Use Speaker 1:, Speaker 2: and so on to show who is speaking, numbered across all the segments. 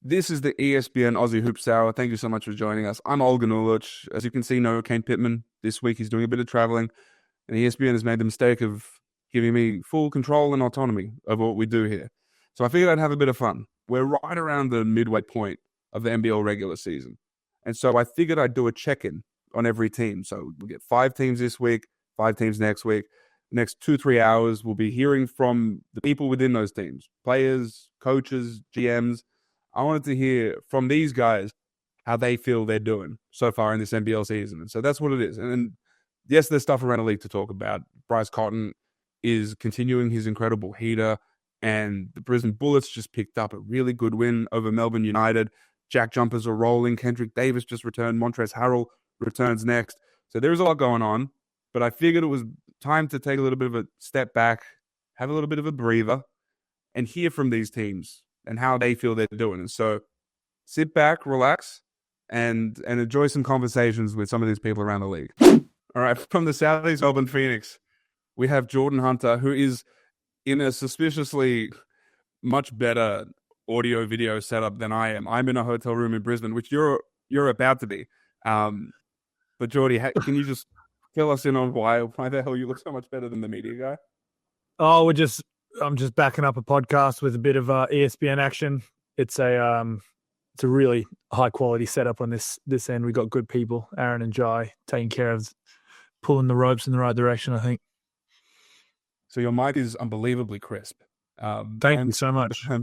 Speaker 1: This is the ESPN Aussie Hoops Hour. Thank you so much for joining us. I'm Olga Nulic. As you can see, no Kane Pittman this week. He's doing a bit of traveling, and ESPN has made the mistake of giving me full control and autonomy over what we do here. So I figured I'd have a bit of fun. We're right around the midway point of the NBL regular season, and so I figured I'd do a check-in on every team. So we'll get 5 teams this week, 5 teams next week. The next 2-3 hours, we'll be hearing from the people within those teams, players, coaches, GMs. I wanted to hear from these guys how they feel they're doing so far in this NBL season. And so that's what it is. And yes, there's stuff around the league to talk about. Bryce Cotton is continuing his incredible heater, and the Brisbane Bullets just picked up a really good win over Melbourne United. Jack jumpers are rolling. Kendrick Davis just returned. Montrezl Harrell returns next. So there's a lot going on, but I figured it was time to take a little bit of a step back, have a little bit of a breather, and hear from these teams and how they feel they're doing. And so sit back, relax, and enjoy some conversations with some of these people around the league. All right, from the Southeast Melbourne Phoenix, we have Jordan Hunter, who is in a suspiciously much better audio-video setup than I am. I'm in a hotel room in Brisbane, which you're about to be. But Jordy, can you just fill us in on why the hell you look so much better than the media guy?
Speaker 2: Oh, I'm just backing up a podcast with a bit of ESPN action. It's a really high quality setup on this end. We got good people, Aaron and Jai, taking care of pulling the ropes in the right direction, I think.
Speaker 1: So your mic is unbelievably crisp.
Speaker 2: Thank you so much.
Speaker 1: I'm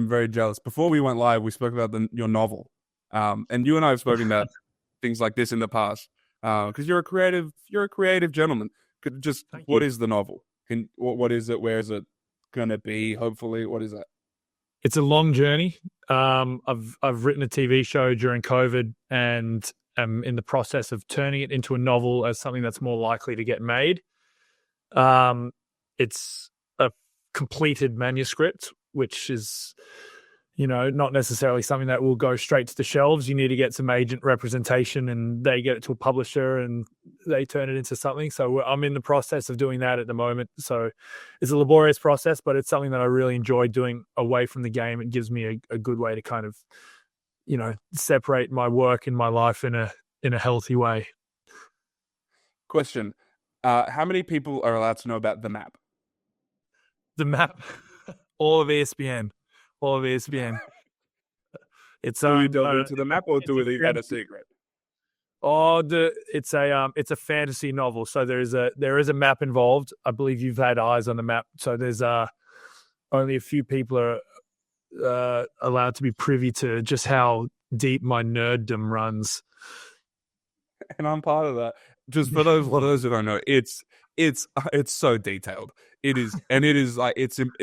Speaker 1: very jealous. Before we went live, we spoke about your novel, and you and I have spoken about things like this in the past. Because you're a creative gentleman. What is the novel? What is it? Where is it gonna be? Hopefully, what is that?
Speaker 2: It's a long journey. I've written a TV show during COVID, and am in the process of turning it into a novel as something that's more likely to get made. It's a completed manuscript, which is, not necessarily something that will go straight to the shelves. You need to get some agent representation, and they get it to a publisher and they turn it into something. So I'm in the process of doing that at the moment. So it's a laborious process, but it's something that I really enjoy doing away from the game. It gives me a good way to kind of, separate my work and my life in a healthy way.
Speaker 1: Question. How many people are allowed to know about the map?
Speaker 2: The map? All of ESPN. All of ESPN. It's
Speaker 1: do we delve into the map, or do we leave that a secret?
Speaker 2: It's a fantasy novel, so there is a map involved. I believe you've had eyes on the map, so there's only a few people are allowed to be privy to just how deep my nerddom runs.
Speaker 1: And I'm part of that. Just for those who don't know, it's so detailed. It is, and it is like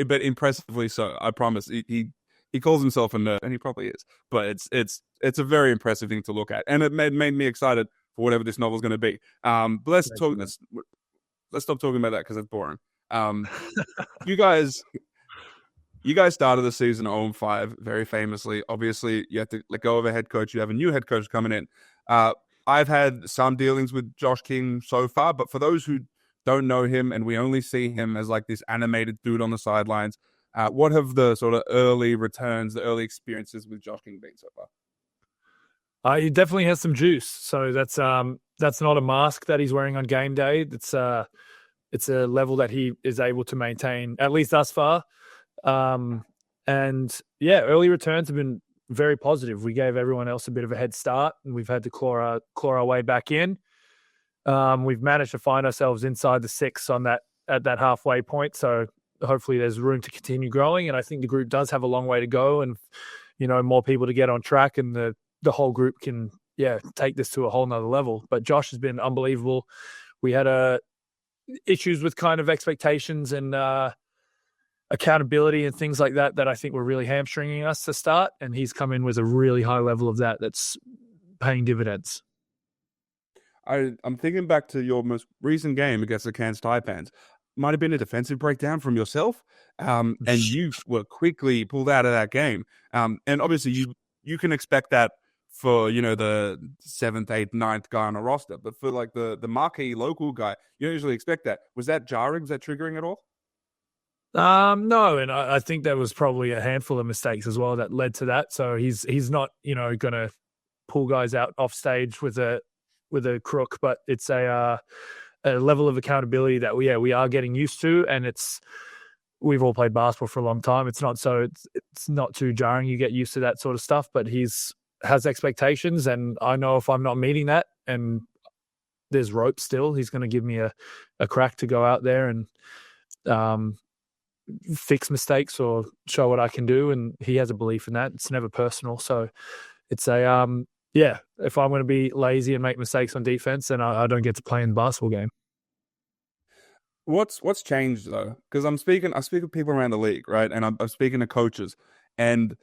Speaker 1: but impressively so. I promise. He calls himself a nerd, and he probably is. But it's a very impressive thing to look at, and it made me excited for whatever this novel is going to be. But let's stop talking about that because it's boring. You guys started the season 0-5 very famously. Obviously, you had to let go of a head coach. You have a new head coach coming in. I've had some dealings with Josh King so far, but for those who don't know him and we only see him as like this animated dude on the sidelines, what have the sort of early returns, the early experiences with Josh King been so far?
Speaker 2: He definitely has some juice. So that's not a mask that he's wearing on game day. It's a level that he is able to maintain, at least thus far. And yeah, early returns have been very positive. We gave everyone else a bit of a head start, and we've had to claw our way back in. We've managed to find ourselves inside the 6 at that halfway point. So hopefully there's room to continue growing. And I think the group does have a long way to go, and, more people to get on track, and the whole group can, take this to a whole nother level. But Josh has been unbelievable. We had issues with kind of expectations and, accountability and things like that I think were really hamstringing us to start, and he's come in with a really high level of that's paying dividends.
Speaker 1: I'm thinking back to your most recent game against the Cairns Taipans. Might have been a defensive breakdown from yourself, and you were quickly pulled out of that game. And obviously you can expect that for, the 7th, 8th, 9th guy on a roster, but for like the marquee local guy, you don't usually expect that. Was that jarring? Was that triggering at all?
Speaker 2: No, and I think there was probably a handful of mistakes as well that led to that. So he's not, going to pull guys out off stage with a crook, but it's a level of accountability that we are getting used to, and we've all played basketball for a long time. It's not too jarring. You get used to that sort of stuff, but he's has expectations, and I know if I'm not meeting that, and there's rope still, he's going to give me a crack to go out there and fix mistakes or show what I can do. And he has a belief in that. It's never personal. So it's if I'm going to be lazy and make mistakes on defense, then I don't get to play in the basketball game.
Speaker 1: What's changed though? Because I speak with people around the league, right? And I'm speaking to coaches, and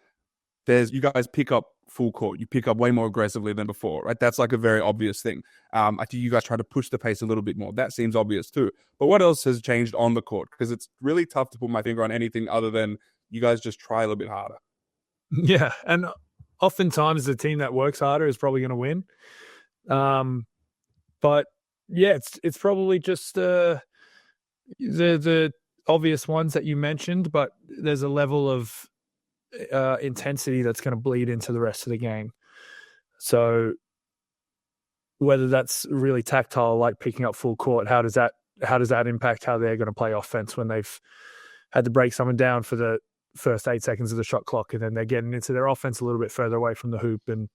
Speaker 1: you guys pick up full court. You pick up way more aggressively than before, right? That's like a very obvious thing. I think you guys try to push the pace a little bit more. That seems obvious too. But what else has changed on the court? Because it's really tough to put my finger on anything other than you guys just try a little bit harder.
Speaker 2: Yeah, and oftentimes the team that works harder is probably going to win. But yeah, it's probably just the obvious ones that you mentioned, but there's a level of intensity that's going to bleed into the rest of the game. So whether that's really tactile, like picking up full court, how does that impact how they're going to play offense when they've had to break someone down for the first 8 seconds of the shot clock, and then they're getting into their offense a little bit further away from the hoop, and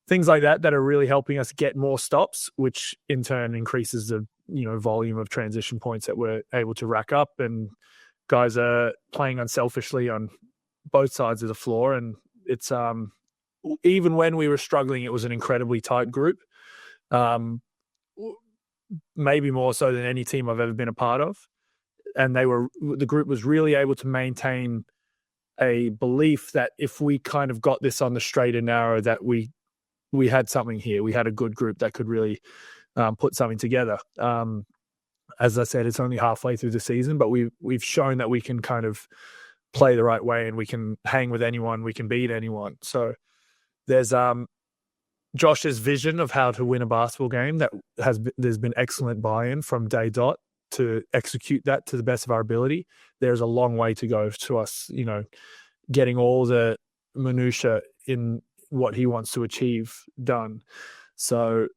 Speaker 2: things like that are really helping us get more stops, which in turn increases the volume of transition points that we're able to rack up, and guys are playing unselfishly on both sides of the floor. And it's even when we were struggling, it was an incredibly tight group, maybe more so than any team I've ever been a part of. And the group was really able to maintain a belief that if we kind of got this on the straight and narrow, that we had something here. We had a good group that could really put something together. As I said, it's only halfway through the season, but we've shown that we can kind of play the right way, and we can hang with anyone, we can beat anyone. So there's Josh's vision of how to win a basketball game there's been excellent buy-in from day dot to execute that to the best of our ability. There's a long way to go to us, getting all the minutiae in what he wants to achieve done. So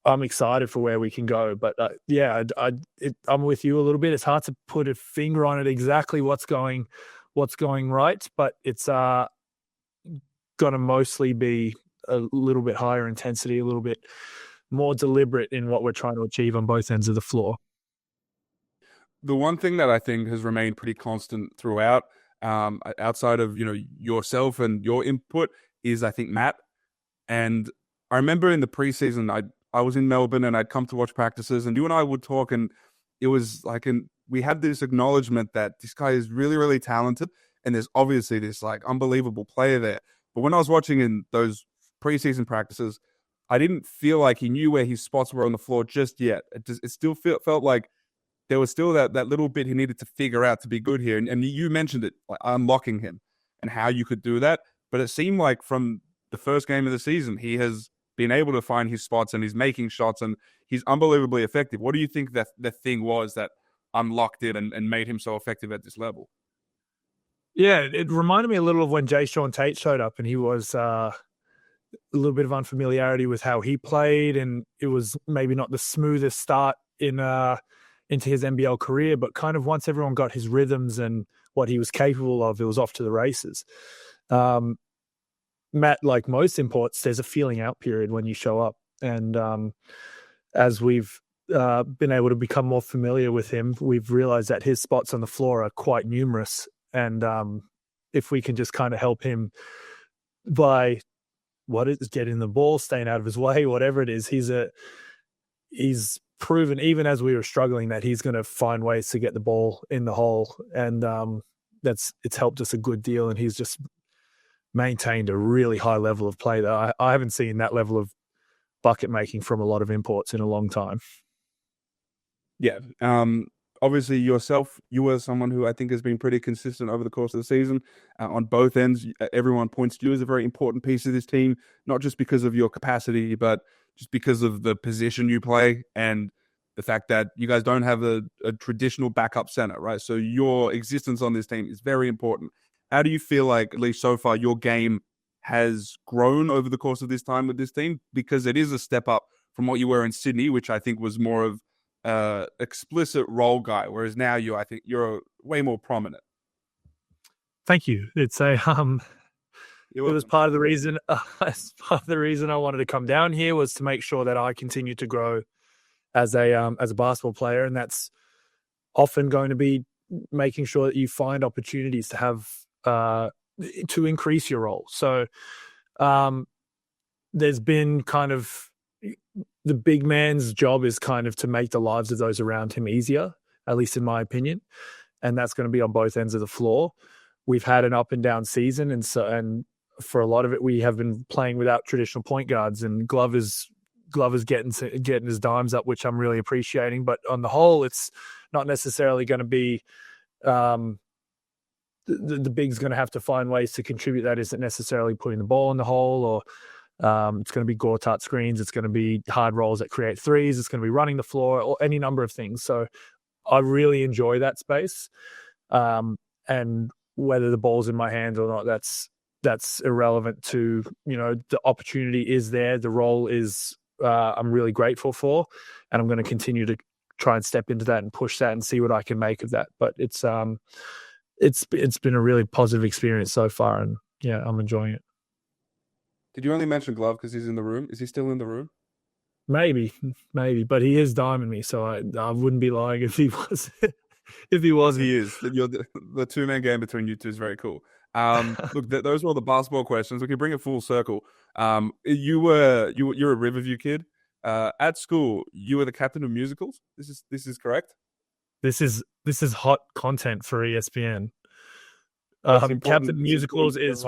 Speaker 2: I'm excited for where we can go. But I'm with you a little bit. It's hard to put a finger on it exactly what's going right, but it's going to mostly be a little bit higher intensity, a little bit more deliberate in what we're trying to achieve on both ends of the floor.
Speaker 1: The one thing that I think has remained pretty constant throughout, outside of yourself and your input, is I think Matt. And I remember in the preseason, I was in Melbourne and I'd come to watch practices, and you and I would talk, and it was like we had this acknowledgement that this guy is really, really talented, and there's obviously this like unbelievable player there. But when I was watching in those preseason practices, I didn't feel like he knew where his spots were on the floor just yet. It still felt like there was still that little bit he needed to figure out to be good here. And you mentioned it, like unlocking him and how you could do that. But it seemed like from the first game of the season, he has been able to find his spots, and he's making shots, and he's unbelievably effective. What do you think that the thing was that unlocked it and made him so effective at this level?
Speaker 2: Yeah, it reminded me a little of when Jay Sean Tate showed up, and he was a little bit of unfamiliarity with how he played, and it was maybe not the smoothest start into his NBL career, but kind of once everyone got his rhythms and what he was capable of, it was off to the races. Matt, like most imports, there's a feeling out period when you show up. And as we've been able to become more familiar with him, we've realized that his spots on the floor are quite numerous. And if we can just kind of help him by getting the ball, staying out of his way, whatever it is, he's proven, even as we were struggling, that he's going to find ways to get the ball in the hole. And it's helped us a good deal. And he's just maintained a really high level of play that I haven't seen that level of bucket making from a lot of imports in a long time.
Speaker 1: Yeah. Obviously yourself, you were someone who I think has been pretty consistent over the course of the season on both ends. Everyone points to you as a very important piece of this team, not just because of your capacity, but just because of the position you play. And I think that the fact that you guys don't have a traditional backup center, right? So your existence on this team is very important. How do you feel like, at least so far, your game has grown over the course of this time with this team? Because it is a step up from what you were in Sydney, which I think was more of explicit role guy, whereas now I think you're way more prominent.
Speaker 2: Thank you. It's a it was part of the reason. Part of the reason I wanted to come down here was to make sure that I continue to grow as a basketball player, and that's often going to be making sure that you find opportunities to have to increase your role. So there's been kind of the big man's job is kind of to make the lives of those around him easier, at least in my opinion, and that's going to be on both ends of the floor. We've had an up and down season, and for a lot of it, we have been playing without traditional point guards, and Glover's getting his dimes up, which I'm really appreciating. But on the whole, it's not necessarily going to be the big's going to have to find ways to contribute. That isn't necessarily putting the ball in the hole, or it's going to be Gortat screens. It's going to be hard rolls that create threes. It's going to be running the floor, or any number of things. So I really enjoy that space. And whether the ball's in my hand or not, that's irrelevant to, the opportunity is there. The role is, I'm really grateful for, and I'm going to continue to try and step into that and push that and see what I can make of that. But it's been a really positive experience so far, and yeah, I'm enjoying it.
Speaker 1: Did you only mention Glove because he's in the room? Is he still in the room?
Speaker 2: Maybe, but he is diming me, so I wouldn't be lying if he was. If he wasn't.
Speaker 1: He is. The two-man game between you two is very cool. Look, those were all the basketball questions. We can bring it full circle. You're a Riverview kid. At school, you were the captain of musicals. This is correct.
Speaker 2: This is hot content for ESPN. Captain of musicals is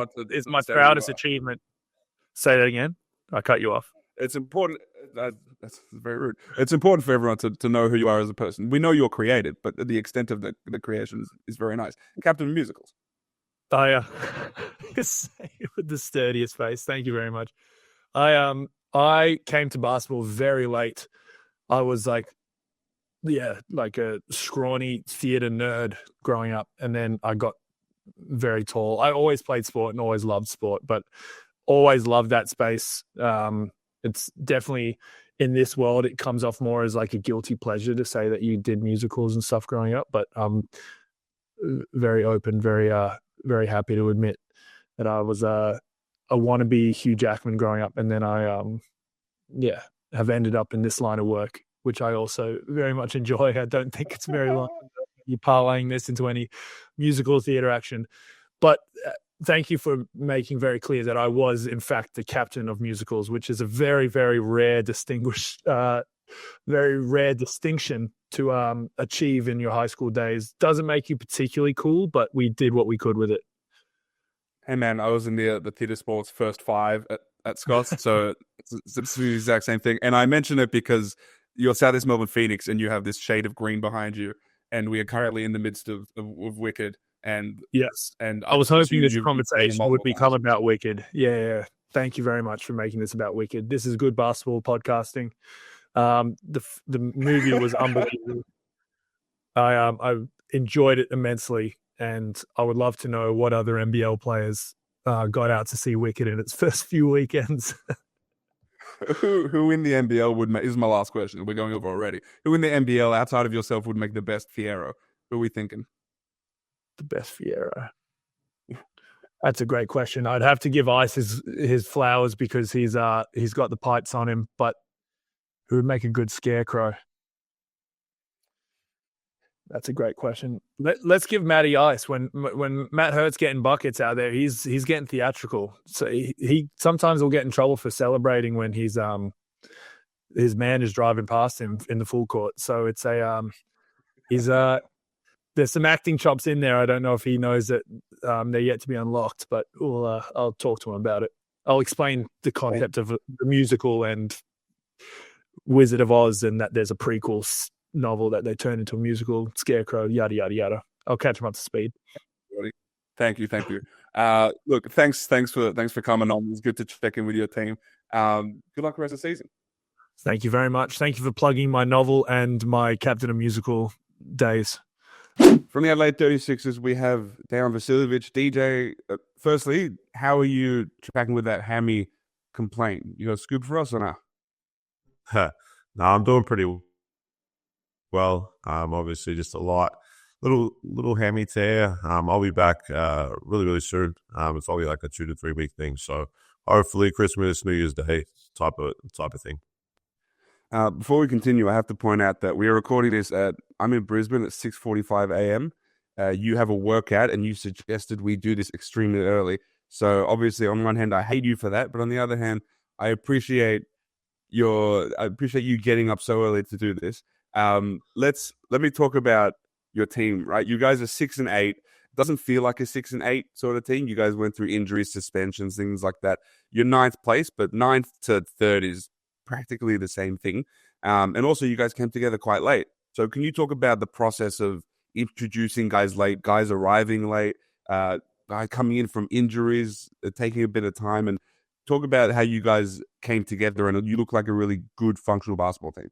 Speaker 2: my proudest achievement. Say that again. I cut you off.
Speaker 1: It's important. That's very rude. It's important for everyone to know who you are as a person. We know you're creative, but the extent of the creation is very nice. Captain of musicals.
Speaker 2: I with the sturdiest face. Thank you very much. I came to basketball very late. I was like a scrawny theater nerd growing up, and then I got very tall. I always played sport and always loved sport, but always loved that space. It's definitely, in this world, it comes off more as like a guilty pleasure to say that you did musicals and stuff growing up, but I'm very open, very happy to admit that I was a wannabe Hugh Jackman growing up, and then I have ended up in this line of work, which I also very much enjoy. I don't think it's very long you parlaying this into any musical theater action, but thank you for making very clear that I was, in fact, the captain of musicals, which is a very, very rare distinction to achieve in your high school days. Doesn't make you particularly cool, but we did what we could with it.
Speaker 1: Hey man, I was in the theatre sports first five at Scott's, so it's the exact same thing. And I mention it because you're Southeast Melbourne Phoenix, and you have this shade of green behind you, and we are currently in the midst of Wicked. And
Speaker 2: yes, and I was hoping this conversation would become about Wicked. Yeah. Thank you very much for making this about Wicked. This is good basketball podcasting. The movie was unbelievable. I enjoyed it immensely, and I would love to know what other NBL players got out to see Wicked in its first few weekends.
Speaker 1: Who in the NBL would make? This is my last question. We're going over already. Who in the NBL outside of yourself would make the best Fierro? Who are we thinking?
Speaker 2: The best Fierro? That's a great question. I'd have to give Ice his flowers because he's got the pipes on him, but who would make a good Scarecrow? That's a great question. Let's give Matty Ice. When Matt Hurt's getting buckets out there, he's getting theatrical. So he sometimes will get in trouble for celebrating when his man is driving past him in the full court. So it's there's some acting chops in there. I don't know if he knows that they're yet to be unlocked, but I'll talk to him about it. I'll explain the concept of the musical and Wizard of Oz, and that there's a prequel novel that they turn into a musical, Scarecrow, yada, yada, yada. I'll catch him up to speed.
Speaker 1: Thank you. Look, thanks for coming on. It's good to check in with your team. Good luck the rest of the season.
Speaker 2: Thank you very much. Thank you for plugging my novel and my Captain of Musical days.
Speaker 1: From the Adelaide 36ers, we have Dejan Vasiljevic. DJ, firstly, how are you tracking with that hammy complaint? You got a scoop for us or not?
Speaker 3: No, I'm doing pretty well. Obviously, just a little hammy tear. I'll be back really soon. It's only like a 2 to 3 week thing, so hopefully Christmas, New Year's Day type of thing.
Speaker 1: Before we continue, I have to point out that we are recording this I'm in Brisbane at 6:45 a.m. You have a workout, and you suggested we do this extremely early. So obviously, on one hand, I hate you for that, but on the other hand, I appreciate you getting up so early to do this. Let me talk about your team. Right, you guys are 6-8. Doesn't feel like a 6-8 sort of team. You guys went through injuries, suspensions, things like that. You're 9th place, but 9th to 3rd is practically the same thing. And also, you guys came together quite late. So can you talk about the process of introducing guys late, guys arriving late, guys coming in from injuries, taking a bit of time, and talk about how you guys came together and you look like a really good functional basketball team.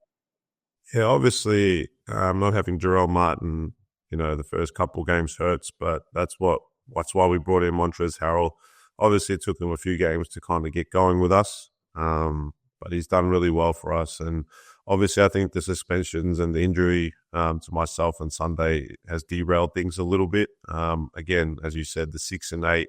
Speaker 3: Yeah, obviously, not having Jarrell Martin, the first couple games hurts, but that's why we brought in Montrezl Harrell. Obviously, it took him a few games to kind of get going with us, but he's done really well for us. And obviously, I think the suspensions and the injury to myself on Sunday has derailed things a little bit. Again, as you said, the 6-8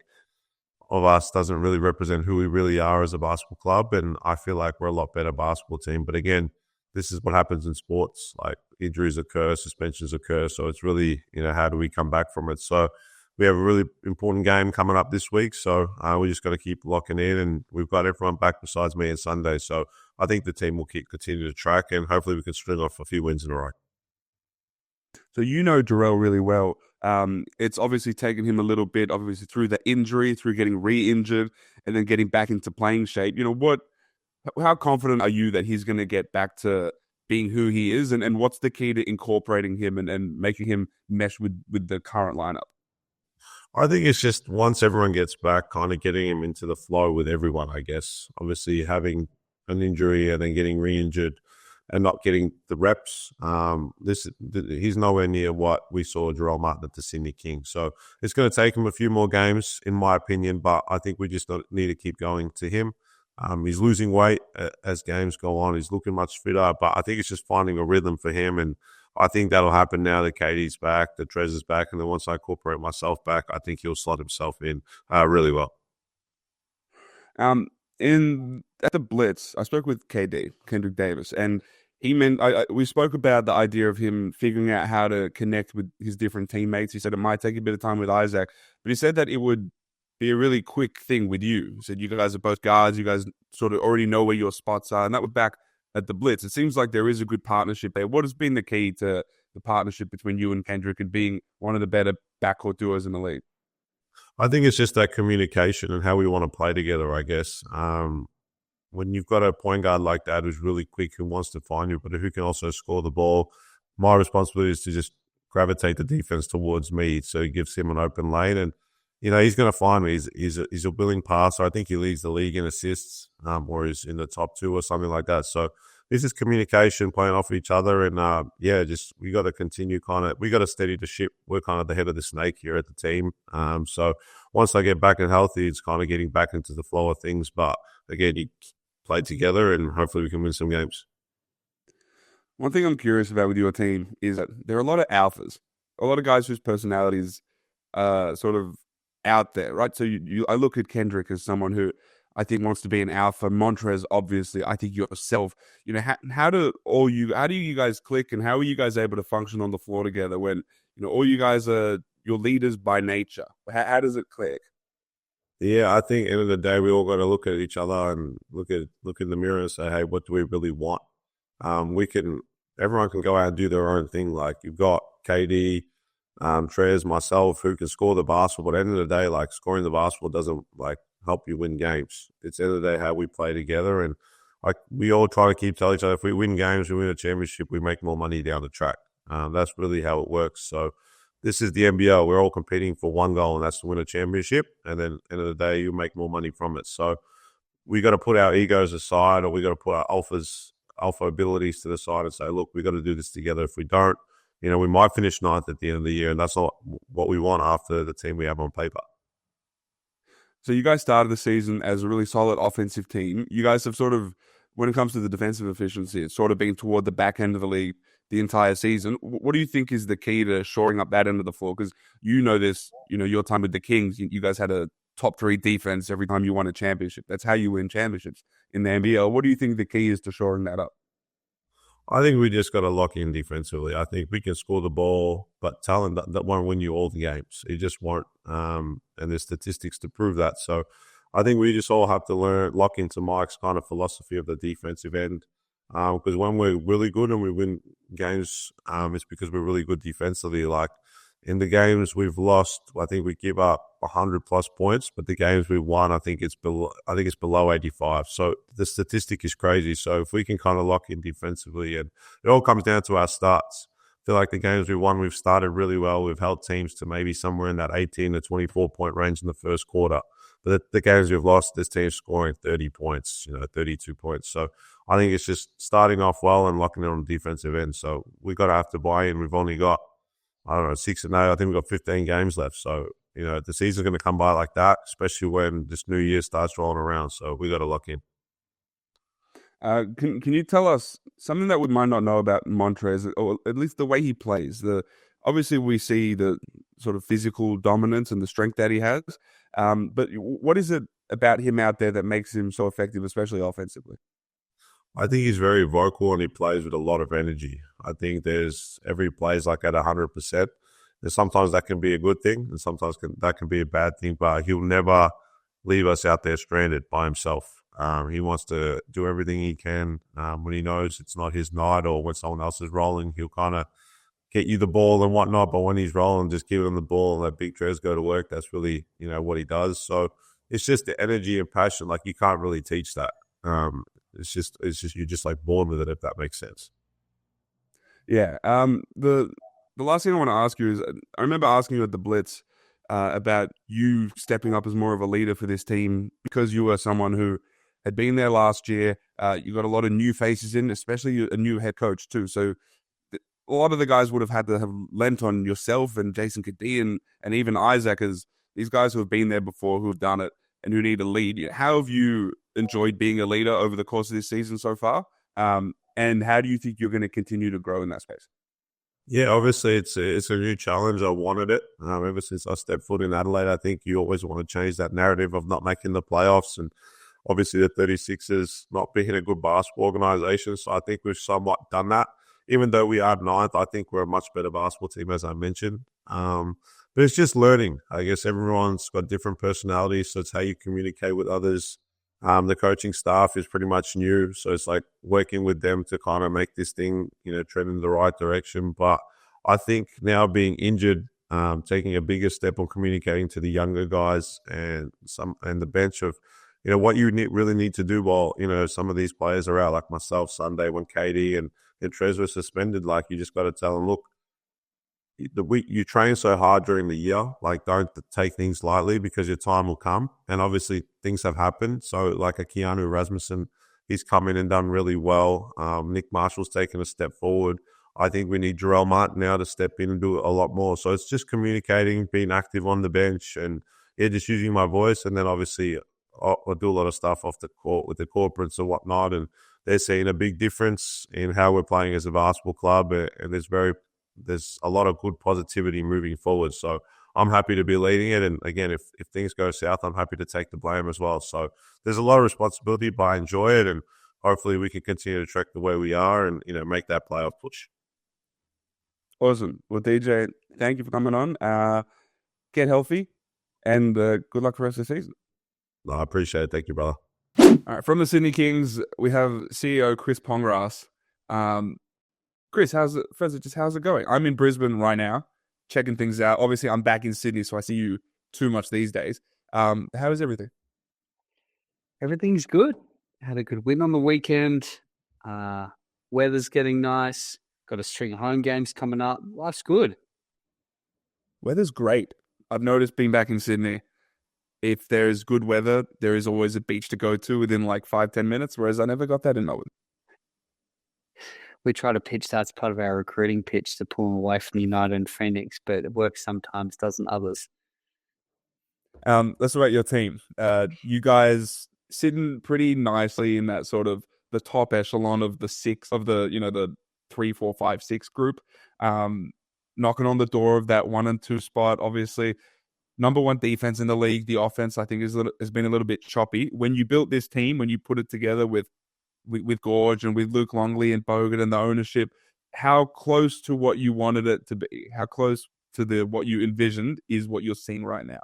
Speaker 3: of us doesn't really represent who we really are as a basketball club, and I feel like we're a lot better basketball team. But again, this is what happens in sports. Like, injuries occur, suspensions occur. So it's really, how do we come back from it? So we have a really important game coming up this week. So we just got to keep locking in, and we've got everyone back besides me on Sunday. So I think the team will continue to track, and hopefully we can string off a few wins in a row.
Speaker 1: So you know Jarrell really well. It's obviously taken him a little bit, obviously through the injury, through getting re-injured, and then getting back into playing shape. How confident are you that he's going to get back to being who he is? And what's the key to incorporating him and making him mesh with the current lineup?
Speaker 3: I think it's just once everyone gets back, kind of getting him into the flow with everyone, I guess. Obviously, having an injury and then getting re-injured and not getting the reps, he's nowhere near what we saw Jarrell Martin at the Sydney Kings. So it's going to take him a few more games, in my opinion, but I think we just need to keep going to him. He's losing weight as games go on. He's looking much fitter, but I think it's just finding a rhythm for him. And I think that'll happen now that Katie's back, that Trez is back, and then once I incorporate myself back, I think he'll slot himself in really well.
Speaker 1: At the Blitz, I spoke with KD, Kendrick Davis, and we spoke about the idea of him figuring out how to connect with his different teammates. He said it might take a bit of time with Isaac, but he said that it would be a really quick thing with you. He said you guys are both guards, you guys sort of already know where your spots are, and that was back at the Blitz. It seems like there is a good partnership there. What has been the key to the partnership between you and Kendrick and being one of the better backcourt duos in the league?
Speaker 3: I think it's just that communication and how we want to play together, I guess. When you've got a point guard like that who's really quick, who wants to find you, but who can also score the ball, my responsibility is to just gravitate the defense towards me, so it gives him an open lane. And he's going to find me. He's a willing passer. I think he leads the league in assists, or he's in the top 2 or something like that. So this is communication, playing off each other, and we got to continue we got to steady the ship. We're kind of the head of the snake here at the team. So once I get back and healthy, it's kind of getting back into the flow of things. But again, you play together, and hopefully we can win some games.
Speaker 1: One thing I'm curious about with your team is that there are a lot of alphas, a lot of guys whose personalities sort of out there, right? So I look at Kendrick as someone who I think wants to be an alpha. Montrez, obviously, I think yourself. How do you guys click, and how are you guys able to function on the floor together when all you guys are your leaders by nature? How does it click?
Speaker 3: Yeah, I think at the end of the day, we all got to look at each other and look in the mirror and say, hey, what do we really want? Everyone can go out and do their own thing. Like, you've got KD, Trez, myself, who can score the basketball. But at the end of the day, like, scoring the basketball doesn't help you win games. It's at the end of the day how we play together, and we all try to tell each other, if we win games, we win a championship, we make more money down the track. That's really how it works. So this is the NBL. We're all competing for one goal, and that's to win a championship. And then at the end of the day, you make more money from it. So we got to put our egos aside, or we got to put our alphas alpha abilities to the side and say, look, we got to do this together. If we don't, we might finish ninth at the end of the year, and that's not what we want after the team we have on paper.
Speaker 1: So you guys started the season as a really solid offensive team. You guys have sort of, when it comes to the defensive efficiency, it's sort of been toward the back end of the league the entire season. What do you think is the key to shoring up that end of the floor? Because this, your time with the Kings, you guys had a top 3 defense every time you won a championship. That's how you win championships in the NBL. What do you think the key is to shoring that up?
Speaker 3: I think we just got to lock in defensively. I think we can score the ball, but talent that won't win you all the games. It just won't. And there's statistics to prove that. So I think we just all have to lock into Mike's kind of philosophy of the defensive end. Because when we're really good and we win games, it's because we're really good defensively. Like in the games we've lost, I think we give up 100+ points, but the games we won, I think it's below 85. So the statistic is crazy. So if we can kind of lock in defensively, and it all comes down to our starts. I feel like the games we won, we've started really well. We've held teams to maybe somewhere in that 18 to 24 point range in the first quarter. But the games we've lost, this team's scoring 30 points, 32 points. So I think it's just starting off well and locking it on the defensive end. So we got to have to buy in. We've only got, 6-8. I think we've got 15 games left. So, the season's going to come by like that, especially when this new year starts rolling around. So we got to lock in.
Speaker 1: Can you tell us something that we might not know about Montrez, or at least the way he plays? Obviously, we see the sort of physical dominance and the strength that he has. But what is it about him out there that makes him so effective, especially offensively?
Speaker 3: I think he's very vocal and he plays with a lot of energy. I think every play's like at 100%. And sometimes that can be a good thing, and sometimes that can be a bad thing. But he'll never leave us out there stranded by himself. He wants to do everything he can when he knows it's not his night, or when someone else is rolling. He'll kind of get you the ball and whatnot. But when he's rolling, just give him the ball and let big Trez go to work. That's really what he does. So it's just the energy and passion. Like you can't really teach that. It's just you're just like born with it, if that makes sense.
Speaker 1: Yeah. The last thing I want to ask you is, I remember asking you at the Blitz about you stepping up as more of a leader for this team, because you were someone who had been there last year. You got a lot of new faces in, especially a new head coach too. So a lot of the guys would have had to have lent on yourself and Jason Kadee and even Isaac, as these guys who have been there before, who have done it and who need a lead. How have you enjoyed being a leader over the course of this season so far? And how do you think you're going to continue to grow in that space?
Speaker 3: Yeah, obviously it's a new challenge. I wanted it ever since I stepped foot in Adelaide. I think you always want to change that narrative of not making the playoffs, and obviously the 36ers not being a good basketball organization. So I think we've somewhat done that. Even though we are ninth, I think we're a much better basketball team, as I mentioned. But it's just learning. I guess everyone's got different personalities, so it's how you communicate with others. The coaching staff is pretty much new, so it's like working with them to kind of make this thing, trend in the right direction. But I think now being injured, taking a bigger step on communicating to the younger guys and the bench of, what you really need to do while, some of these players are out, like myself Sunday when Katie and Trez were suspended. Like you just got to tell them, look, you train so hard during the year, like don't take things lightly, because your time will come. And obviously things have happened. So like a Keanu Rasmussen, he's come in and done really well. Nick Marshall's taken a step forward. I think we need Jarrell Martin now to step in and do a lot more. So it's just communicating, being active on the bench, and just using my voice. And then obviously I do a lot of stuff off the court with the corporates and whatnot. And they're seeing a big difference in how we're playing as a basketball club. And there's a lot of good positivity moving forward. So I'm happy to be leading it. And again, if things go south, I'm happy to take the blame as well. So there's a lot of responsibility, but I enjoy it. And hopefully we can continue to track the way we are and, make that playoff push.
Speaker 1: Awesome. Well, DJ, thank you for coming on. Get healthy and good luck for the rest of the season.
Speaker 3: No, I appreciate it. Thank you, brother.
Speaker 1: All right. From the Sydney Kings, we have CEO Chris Pongrass. Chris, how's it going? I'm in Brisbane right now, checking things out. Obviously, I'm back in Sydney, so I see you too much these days. How is everything?
Speaker 4: Everything's good. Had a good win on the weekend. Weather's getting nice. Got a string of home games coming up. Life's good.
Speaker 1: Weather's great. I've noticed being back in Sydney, if there is good weather, there is always a beach to go to within like 5-10 minutes, whereas I never got that in Melbourne.
Speaker 4: We try to pitch that as part of our recruiting pitch to pull them away from United and Phoenix, but it works sometimes, doesn't others.
Speaker 1: Let's talk about your team. You guys sitting pretty nicely in that sort of the top echelon of the six of the, the 3, 4, 5, 6 group. Knocking on the door of that 1 and 2 spot. Obviously, number 1 defense in the league. The offense, I think, has been a little bit choppy. When you built this team, when you put it together with Gorge and with Luke Longley and Bogut and the ownership, how close to what you wanted it to be? How close to what you envisioned is what you're seeing right now?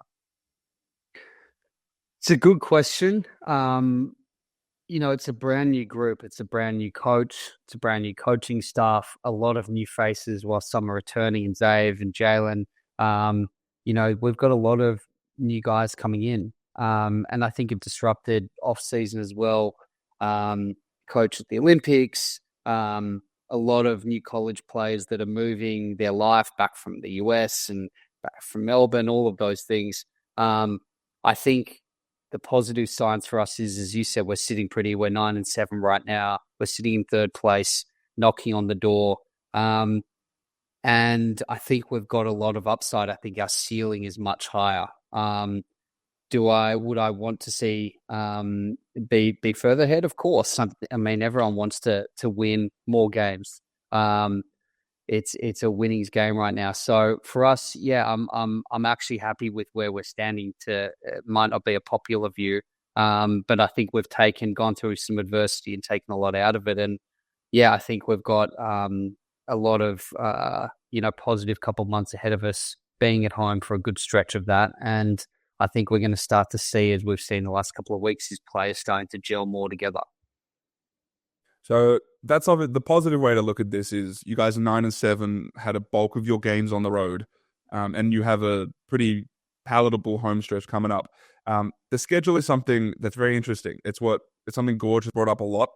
Speaker 4: It's a good question. It's a brand new group. It's a brand new coach. It's a brand new coaching staff. A lot of new faces, while some are returning, and Zave and Jalen. We've got a lot of new guys coming in, and I think it disrupted off season as well. Coach at the Olympics. A lot of new college players that are moving their life back from the US and back from Melbourne. All of those things. I think the positive signs for us is, as you said, we're 9-7 right now. We're sitting in 3rd place, knocking on the door. And I think we've got a lot of upside. I think our ceiling is much higher. Would I want to see be further ahead? Of course. I mean, everyone wants to win more games. It's a winnings game right now. So for us, I'm actually happy with where we're standing. It might not be a popular view, but I think we've gone through some adversity and taken a lot out of it. And I think we've got a lot of positive couple months ahead of us, being at home for a good stretch of that. And I think we're going to start to see, as we've seen the last couple of weeks, is players starting to gel more together.
Speaker 1: So that's the positive way to look at this is you guys are 9-7, had a bulk of your games on the road, and you have a pretty palatable home stretch coming up. The schedule is something that's very interesting. It's something Gorge has brought up a lot.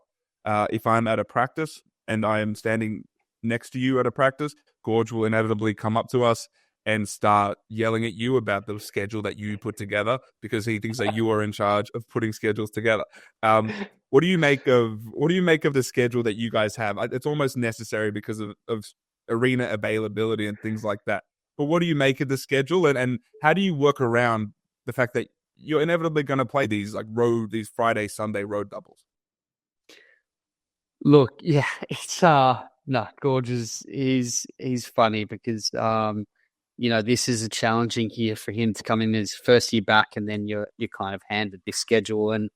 Speaker 1: If I'm at a practice and I am standing next to you at a practice, Gorge will inevitably come up to us and start yelling at you about the schedule that you put together because he thinks that you are in charge of putting schedules together. What do you make of the schedule that you guys have? It's almost necessary because of arena availability and things like that. But what do you make of the schedule, and how do you work around the fact that you're inevitably going to play these Friday, Sunday road doubles?
Speaker 4: Look, it's Gorge is funny because this is a challenging year for him to come in his first year back, and then you're kind of handed this schedule. And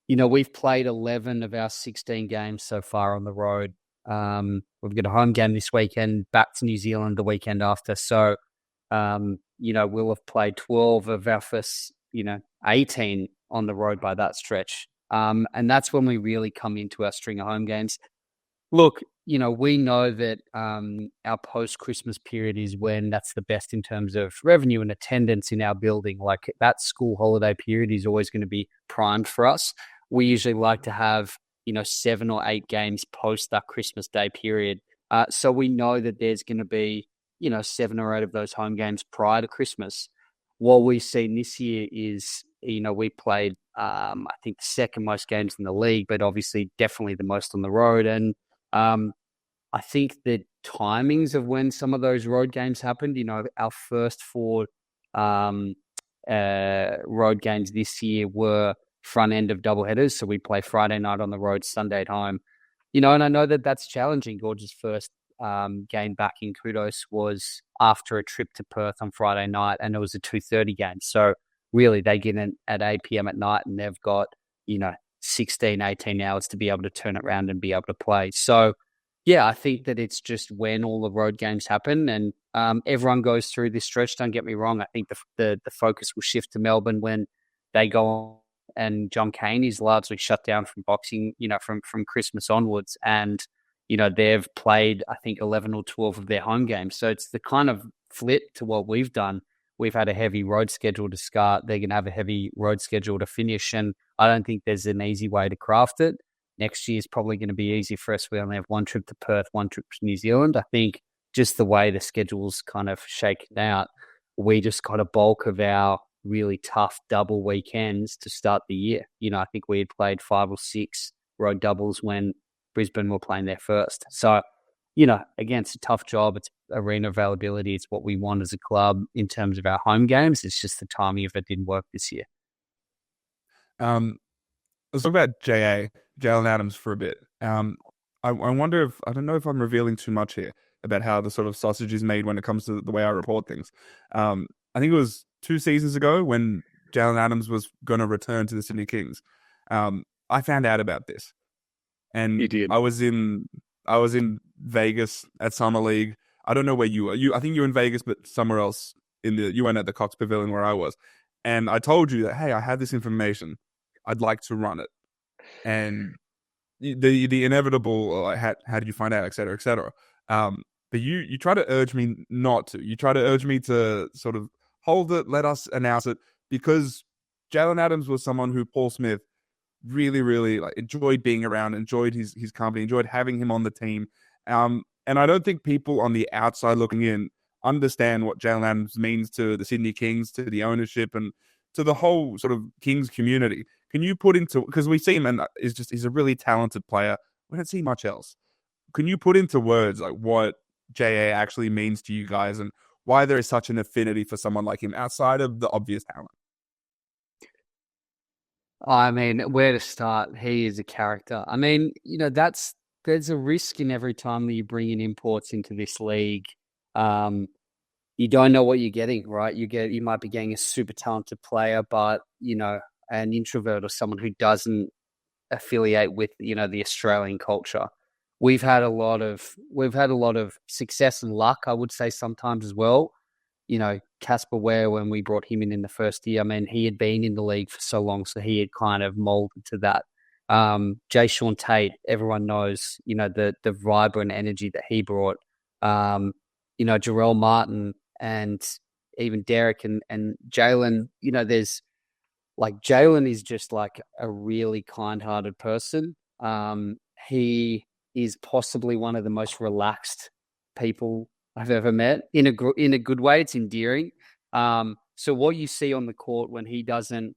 Speaker 4: we've played 11 of our 16 games so far on the road. We've got a home game this weekend, back to New Zealand the weekend after. So, we'll have played 12 of our first, 18 on the road by that stretch. And that's when we really come into our string of home games. Look, we know that our post-Christmas period is when that's the best in terms of revenue and attendance in our building. Like, that school holiday period is always going to be primed for us. We usually like to have, 7 or 8 games post that Christmas Day period. So we know that there's going to be, 7 or 8 of those home games prior to Christmas. What we've seen this year is, we played, I think, the second most games in the league, but obviously definitely the most on the road. And I think the timings of when some of those road games happened, our first 4 road games this year were front end of doubleheaders. So we play Friday night on the road, Sunday at home, and I know that that's challenging. Gorge's first game back in Kudos was after a trip to Perth on Friday night, and it was a 2:30 game. So really they get in at 8 p.m. at night, and they've got, 16, 18 hours to be able to turn it around and be able to play. So, I think that it's just when all the road games happen, and everyone goes through this stretch. Don't get me wrong. I think the focus will shift to Melbourne when they go on, and John Cain is largely shut down from boxing, from Christmas onwards. And, they've played, I think, 11 or 12 of their home games. So it's the kind of flip to what we've done. We've had a heavy road schedule to start. They're going to have a heavy road schedule to finish. And I don't think there's an easy way to craft it. Next year is probably going to be easy for us. We only have 1 trip to Perth, 1 trip to New Zealand. I think just the way the schedule's kind of shaken out, we just got a bulk of our really tough double weekends to start the year. I think we had played 5 or 6 road doubles when Brisbane were playing there first. So, again, it's a tough job. It's arena availability. It's what we want as a club in terms of our home games. It's just the timing of it didn't work this year.
Speaker 1: Let's talk about Jalen Adams for a bit. I wonder if, I don't know if I'm revealing too much here about how the sort of sausage is made when it comes to the way I report things. I think it was 2 seasons ago when Jalen Adams was going to return to the Sydney Kings. I found out about this, and
Speaker 2: You did.
Speaker 1: I was in Vegas at Summer League. I don't know where you were. I think you were in Vegas, but somewhere else you weren't at the Cox Pavilion where I was. And I told you that, hey, I had this information. I'd like to run it. And the inevitable, how did you find out, et cetera, et cetera. But you try to urge me not to. You try to urge me to sort of hold it, let us announce it, because Jalen Adams was someone who Paul Smith really, really enjoyed being around, enjoyed his company, enjoyed having him on the team. And I don't think people on the outside looking in understand what Jalen Adams means to the Sydney Kings, to the ownership, and to the whole sort of Kings community. Can you put into, because we see him and he's a really talented player. We don't see much else. Can you put into words what JA actually means to you guys and why there is such an affinity for someone like him outside of the obvious talent?
Speaker 4: I mean, where to start? He is a character. I mean, there's a risk in every time that you bring in imports into this league. You don't know what you're getting, right? You might be getting a super talented player, but an introvert or someone who doesn't affiliate with the Australian culture. We've had a lot of success and luck, I would say, sometimes as well. Casper Ware, when we brought him in the first year, I mean, he had been in the league for so long, so he had kind of molded to that. Jay Sean Tate, everyone knows, the vibrant energy that he brought. Jarrell Martin and even Derek and Jalen, there's Jalen is just a really kind-hearted person. He is possibly one of the most relaxed people I've ever met in a good way. It's endearing. So what you see on the court when he doesn't,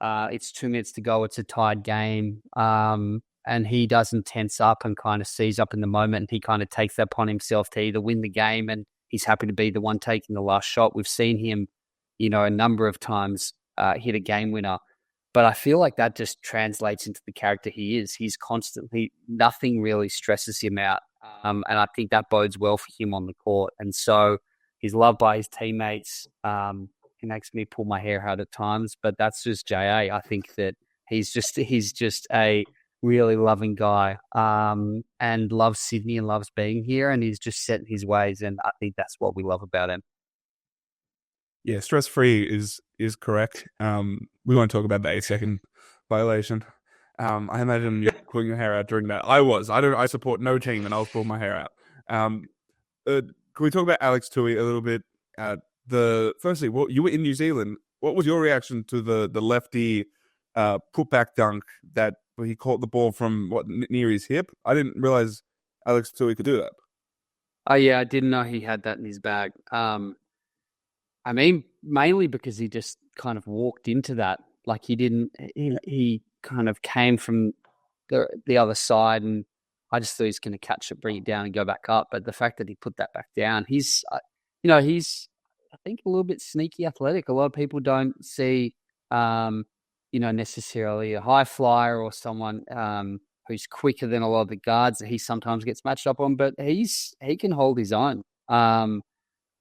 Speaker 4: it's 2 minutes to go, it's a tied game, and he doesn't tense up and kind of seize up in the moment, and he kind of takes that upon himself to either win the game, and he's happy to be the one taking the last shot. We've seen him, a number of times hit a game winner. But I feel like that just translates into the character he is. He's constantly, nothing really stresses him out. And I think that bodes well for him on the court. And so he's loved by his teammates. He makes me pull my hair out at times, but that's just JA. I think that he's just a really loving guy, and loves Sydney and loves being here, and he's just set in his ways. And I think that's what we love about him.
Speaker 1: Yeah, stress-free is correct. We won't talk about the 8-second violation. I imagine you're pulling your hair out during that. I support no team, and I'll pull my hair out. Can we talk about Alex Tui a little bit? Firstly, you were in New Zealand. What was your reaction to the lefty putback dunk that he caught the ball from near his hip? I didn't realize Alex Tui could do that.
Speaker 4: Oh yeah, I didn't know he had that in his bag. I mean, mainly because he just kind of walked into that. He kind of came from the other side, and I just thought he was going to catch it, bring it down, and go back up. But the fact that he put that back down, he's I think a little bit sneaky athletic. A lot of people don't see, necessarily a high flyer or someone who's quicker than a lot of the guards that he sometimes gets matched up on. But he can hold his own.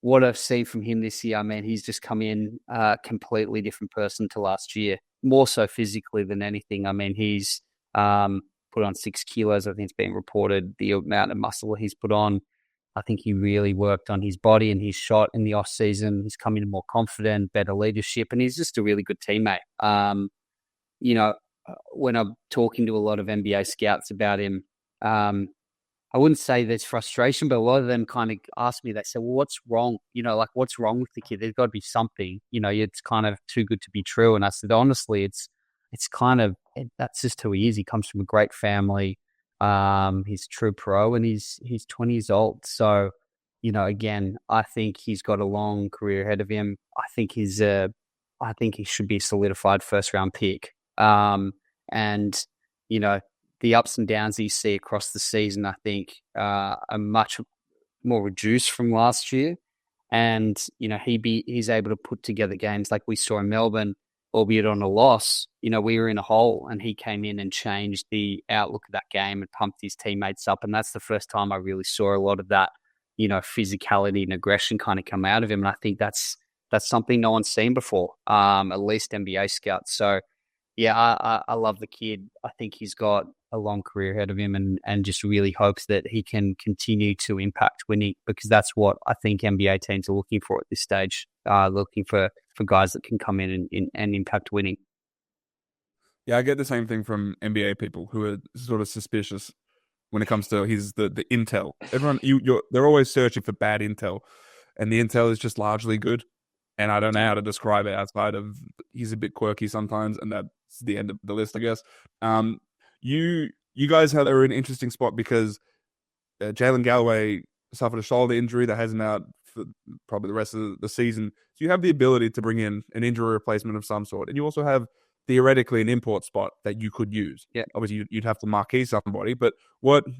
Speaker 4: What I've seen from him this year, I mean, he's just come in a completely different person to last year, more so physically than anything. I mean, he's put on 6 kilos. I think it's been reported, the amount of muscle he's put on. I think he really worked on his body and his shot in the off season. He's come in more confident, better leadership, and he's just a really good teammate. When I'm talking to a lot of NBA scouts about him, I wouldn't say there's frustration, but a lot of them kind of ask me, they say, well, what's wrong? What's wrong with the kid? There's got to be something, it's kind of too good to be true. And I said, honestly, it's that's just who he is. He comes from a great family. He's a true pro, and he's 20 years old. So, again, I think he's got a long career ahead of him. I think he should be a solidified first round pick. the ups and downs that you see across the season, I think, are much more reduced from last year. And, he's able to put together games like we saw in Melbourne, albeit on a loss. We were in a hole and he came in and changed the outlook of that game and pumped his teammates up. And that's the first time I really saw a lot of that, physicality and aggression kind of come out of him. And I think that's something no one's seen before, at least NBA scouts. So, yeah, I love the kid. I think he's got a long career ahead of him and just really hopes that he can continue to impact winning, because that's what I think NBA teams are looking for at this stage, looking for guys that can come in and impact winning.
Speaker 1: Yeah, I get the same thing from NBA people who are sort of suspicious when it comes to the intel. Everyone, they're always searching for bad intel, and the intel is just largely good. And I don't know how to describe it outside of he's a bit quirky sometimes, and that's the end of the list, I guess. You guys are in an interesting spot because Jalen Galloway suffered a shoulder injury that has him out for probably the rest of the season. So you have the ability to bring in an injury replacement of some sort, and you also have theoretically an import spot that you could use.
Speaker 4: Yeah.
Speaker 1: Obviously, you'd have to marquee somebody, but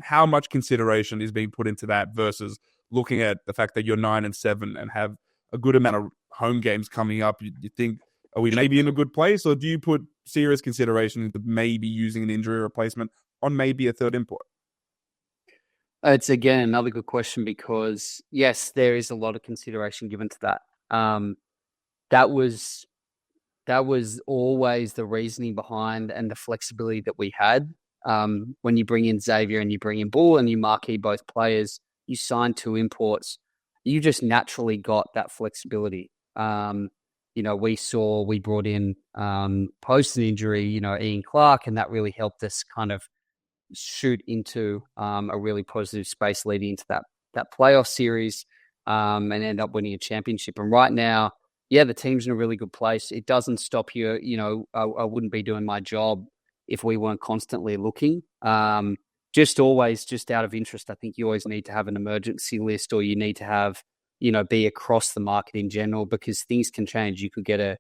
Speaker 1: how much consideration is being put into that versus looking at the fact that you're 9-7 and have a good amount of home games coming up? You think, are we maybe in a good place, or do you put serious consideration into maybe using an injury replacement on maybe a third import?
Speaker 4: It's, again, another good question because, yes, there is a lot of consideration given to that. That was always the reasoning behind and the flexibility that we had. When you bring in Xavier and you bring in Bull and you marquee both players, you sign 2 imports, you just naturally got that flexibility. We brought in post an injury, Ian Clark, and that really helped us kind of shoot into a really positive space leading into that playoff series and end up winning a championship. And right now, yeah, the team's in a really good place. It doesn't stop you. I wouldn't be doing my job if we weren't constantly looking. Just out of interest, I think you always need to have an emergency list, or you need to have, be across the market in general, because things can change. You could get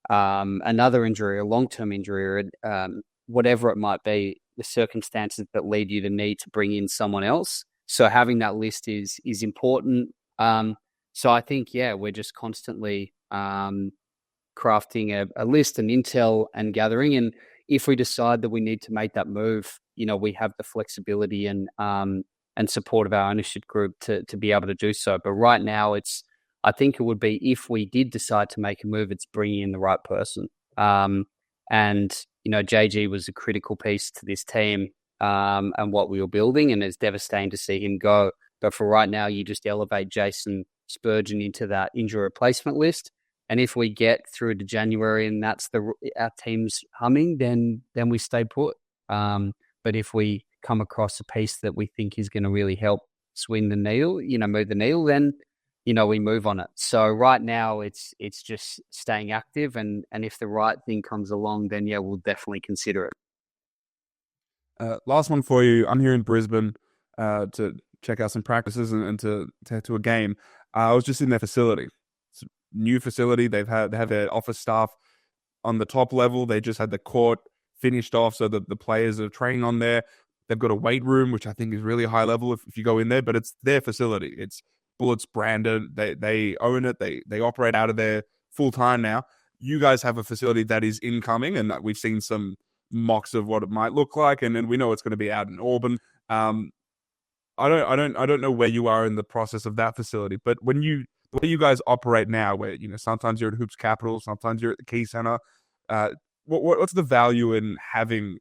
Speaker 4: another injury, a long-term injury, or whatever it might be, the circumstances that lead you to need to bring in someone else. So having that list is important. So I think, yeah, we're just constantly crafting a list and intel and gathering. And if we decide that we need to make that move, we have the flexibility and support of our ownership group to be able to do so. But right now, I think it would be, if we did decide to make a move, it's bringing in the right person. And JG was a critical piece to this team and what we were building, and it's devastating to see him go. But for right now, you just elevate Jason Spurgeon into that injury replacement list. And if we get through to January and that's our team's humming, then we stay put. But if we come across a piece that we think is going to really help swing the needle, move the needle, then, we move on it. So right now it's just staying active. And if the right thing comes along, then yeah, we'll definitely consider it.
Speaker 1: Last one for you. I'm here in Brisbane to check out some practices and to a game. I was just in their facility. It's a new facility. They have their office staff on the top level. They just had the court finished off so that the players are training on there. They've got a weight room, which I think is really high level if you go in there, but it's their facility. It's Bullets branded. They own it. They operate out of there full time now. You guys have a facility that is incoming, and we've seen some mocks of what it might look like, and we know it's going to be out in Auburn. I don't know where you are in the process of that facility, but the way you guys operate now, where sometimes you're at Hoops Capital, sometimes you're at the Key Center. What's the value in having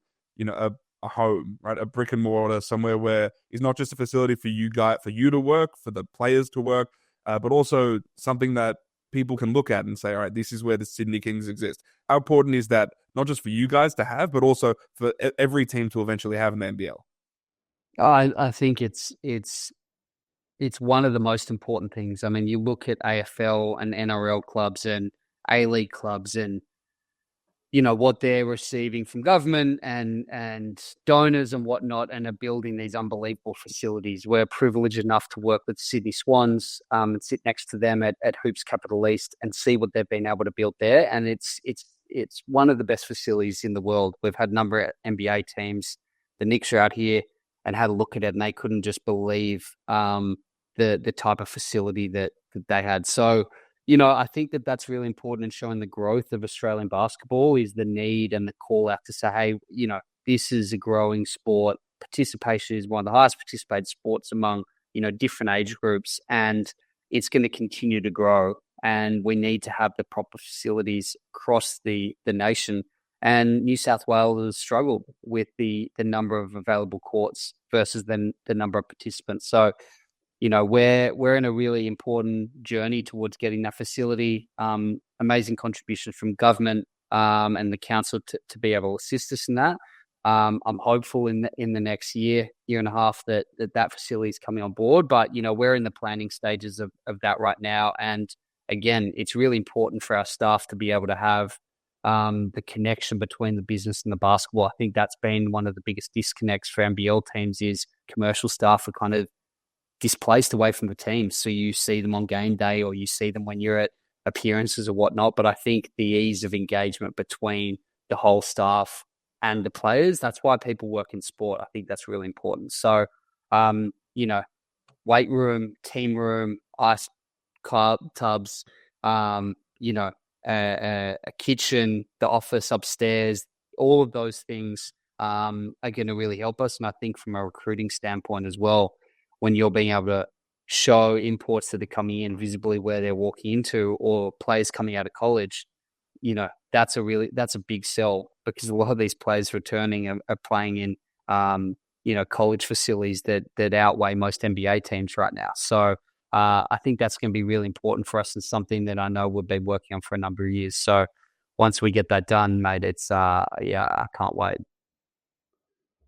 Speaker 1: a home, right? A brick and mortar somewhere where it's not just a facility for you to work, for the players to work, but also something that people can look at and say, all right, this is where the Sydney Kings exist. How important is that, not just for you guys to have, but also for every team to eventually have in the NBL?
Speaker 4: I think it's one of the most important things. I mean, you look at AFL and NRL clubs and A-League clubs and what they're receiving from government and donors and whatnot, and are building these unbelievable facilities. We're privileged enough to work with Sydney Swans and sit next to them at Hoops Capital East and see what they've been able to build there. And it's one of the best facilities in the world. We've had a number of NBA teams the Knicks are out here and had a look at it, and they couldn't just believe the type of facility that they had. So, I think that's really important in showing the growth of Australian basketball is the need and the call out to say, hey, this is a growing sport. Participation is one of the highest participated sports among, different age groups, and it's going to continue to grow. And we need to have the proper facilities across the nation. And New South Wales has struggled with the number of available courts versus the number of participants. So, we're in a really important journey towards getting that facility. Amazing contribution from government and the council to be able to assist us in that. I'm hopeful in the next year and a half that facility is coming on board. But we're in the planning stages of that right now. And again, it's really important for our staff to be able to have the connection between the business and the basketball. I think that's been one of the biggest disconnects for NBL teams is commercial staff are kind of displaced away from the team. So you see them on game day or you see them when you're at appearances or whatnot. But I think the ease of engagement between the whole staff and the players, that's why people work in sport. I think that's really important. So, weight room, team room, ice tubs, a kitchen, the office upstairs, all of those things are going to really help us. And I think from a recruiting standpoint as well, when you're being able to show imports that are coming in visibly where they're walking into or players coming out of college, that's a big sell because a lot of these players returning are playing in, college facilities that outweigh most NBA teams right now. So I think that's going to be really important for us and something that I know we've been working on for a number of years. So once we get that done, mate, it's, I can't wait.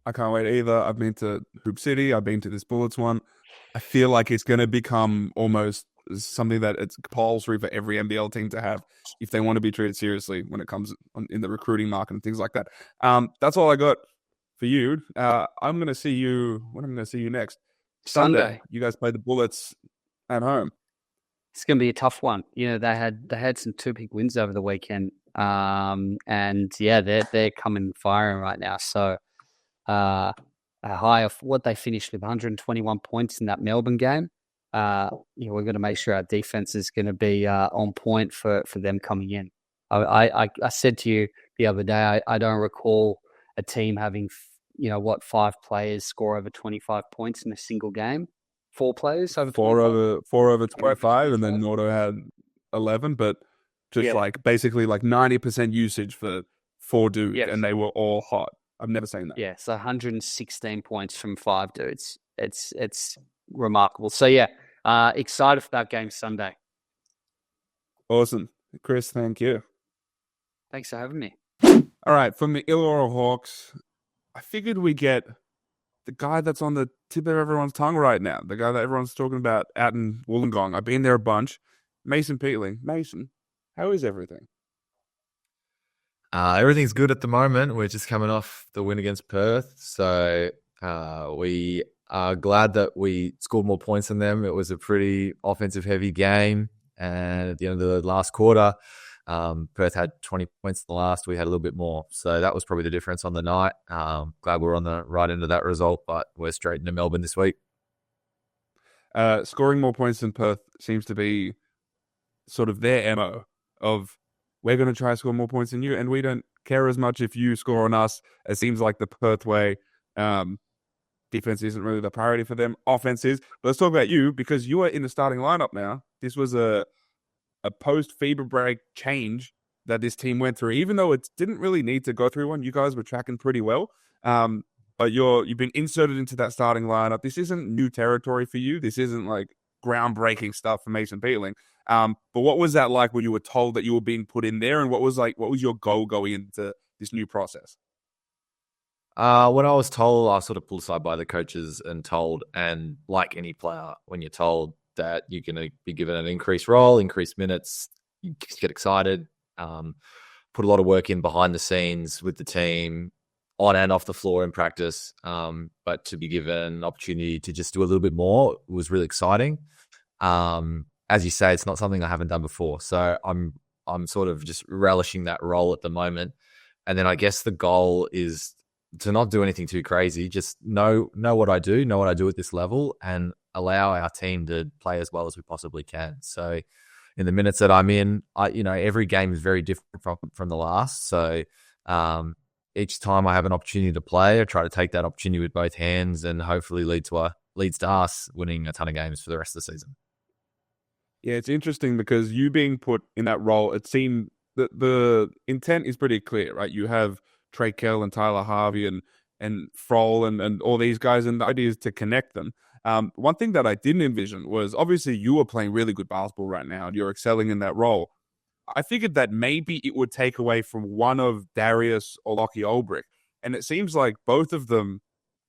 Speaker 1: I can't wait either. I've been to Hoop City. I've been to this Bullets one. I feel like it's going to become almost something that it's compulsory for every NBL team to have if they want to be treated seriously when it comes in the recruiting market and things like that. That's all I got for you. I'm going to see you. When I'm going to see you next? Sunday. You guys play the Bullets at home.
Speaker 4: It's going to be a tough one. They had some 2 big wins over the weekend, and they're coming firing right now. So. A high of what they finished with 121 points in that Melbourne game. We're going to make sure our defense is going to be on point for them coming in. I said to you the other day, I don't recall a team having, 5 players score over 25 points in a single game. 4 players over
Speaker 1: 4 over 25, and then Nordo had 11, but just basically 90% usage for Duke, and they were all hot. I've never seen that.
Speaker 4: Yeah, so 116 points from 5 dudes. It's remarkable. So excited for that game Sunday.
Speaker 1: Awesome. Chris, thank you.
Speaker 4: Thanks for having me.
Speaker 1: All right, from the Illawarra Hawks, I figured we get the guy that's on the tip of everyone's tongue right now, the guy that everyone's talking about out in Wollongong. I've been there a bunch. Mason Peatling. Mason, how is everything?
Speaker 5: Everything's good at the moment. We're just coming off the win against Perth. So we are glad that we scored more points than them. It was a pretty offensive-heavy game. And at the end of the last quarter, Perth had 20 points in the last. We had a little bit more. So that was probably the difference on the night. Glad we're on the right end of that result, but we're straight into Melbourne this week.
Speaker 1: Scoring more points than Perth seems to be sort of their MO of we're going to try to score more points than you, and we don't care as much if you score on us. It seems like the Perth way. Defense isn't really the priority for them. Offense is. But let's talk about you, because you are in the starting lineup now. This was a post-FIBA break change that this team went through. Even though it didn't really need to go through one, you guys were tracking pretty well. But you've been inserted into that starting lineup. This isn't new territory for you. This isn't like groundbreaking stuff for Mason Peatling. But what was that like when you were told that you were being put in there, and what was your goal going into this new process?
Speaker 5: When I was told, I was sort of pulled aside by the coaches and told, and like any player, when you're told that you're going to be given an increased role, increased minutes, you get excited, put a lot of work in behind the scenes with the team, on and off the floor in practice. But to be given an opportunity to just do a little bit more was really exciting. As you say, it's not something I haven't done before. So I'm sort of just relishing that role at the moment. And then I guess the goal is to not do anything too crazy. Just know what I do at this level, and allow our team to play as well as we possibly can. So in the minutes that I'm in, every game is very different from the last. So each time I have an opportunity to play, I try to take that opportunity with both hands, and hopefully leads to us winning a ton of games for the rest of the season.
Speaker 1: Yeah, it's interesting because you being put in that role, it seemed that the intent is pretty clear, right? You have Trey Kell and Tyler Harvey and Froll and all these guys, and the idea is to connect them. One thing that I didn't envision was obviously you are playing really good basketball right now and you're excelling in that role. I figured that maybe it would take away from one of Darius or Lockie Ulbrich. And it seems like both of them,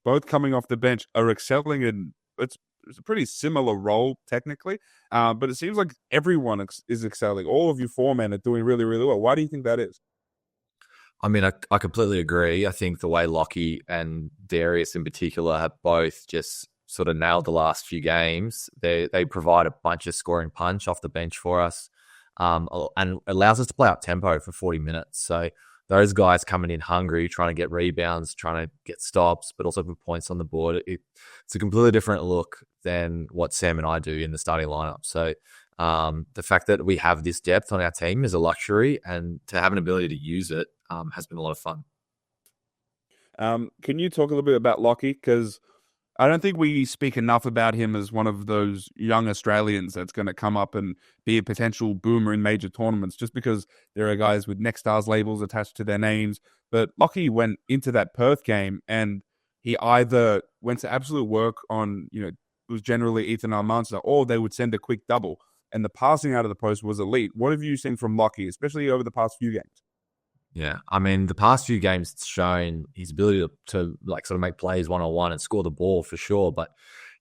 Speaker 1: both coming off the bench, are excelling in it's a pretty similar role technically. But it seems like everyone is excelling. All of you four men are doing really, really well. Why do you think that is?
Speaker 5: I mean, I completely agree. I think the way Lockie and Darius in particular have both just sort of nailed the last few games. They provide a bunch of scoring punch off the bench for us, and allows us to play up tempo for 40 minutes. So those guys coming in hungry, trying to get rebounds, trying to get stops, but also put points on the board. It's a completely different look than what Sam and I do in the starting lineup. So the fact that we have this depth on our team is a luxury, and to have an ability to use it has been a lot of fun.
Speaker 1: Can you talk a little bit about Lockie? Because I don't think we speak enough about him as one of those young Australians that's going to come up and be a potential boomer in major tournaments, just because there are guys with Next Stars labels attached to their names. But Lockie went into that Perth game and he either went to absolute work on, it was generally Ethan Almanza, or they would send a quick double. And the passing out of the post was elite. What have you seen from Lockie, especially over the past few games?
Speaker 5: Yeah, I mean, the past few games it's shown his ability to like sort of make plays one-on-one and score the ball for sure, but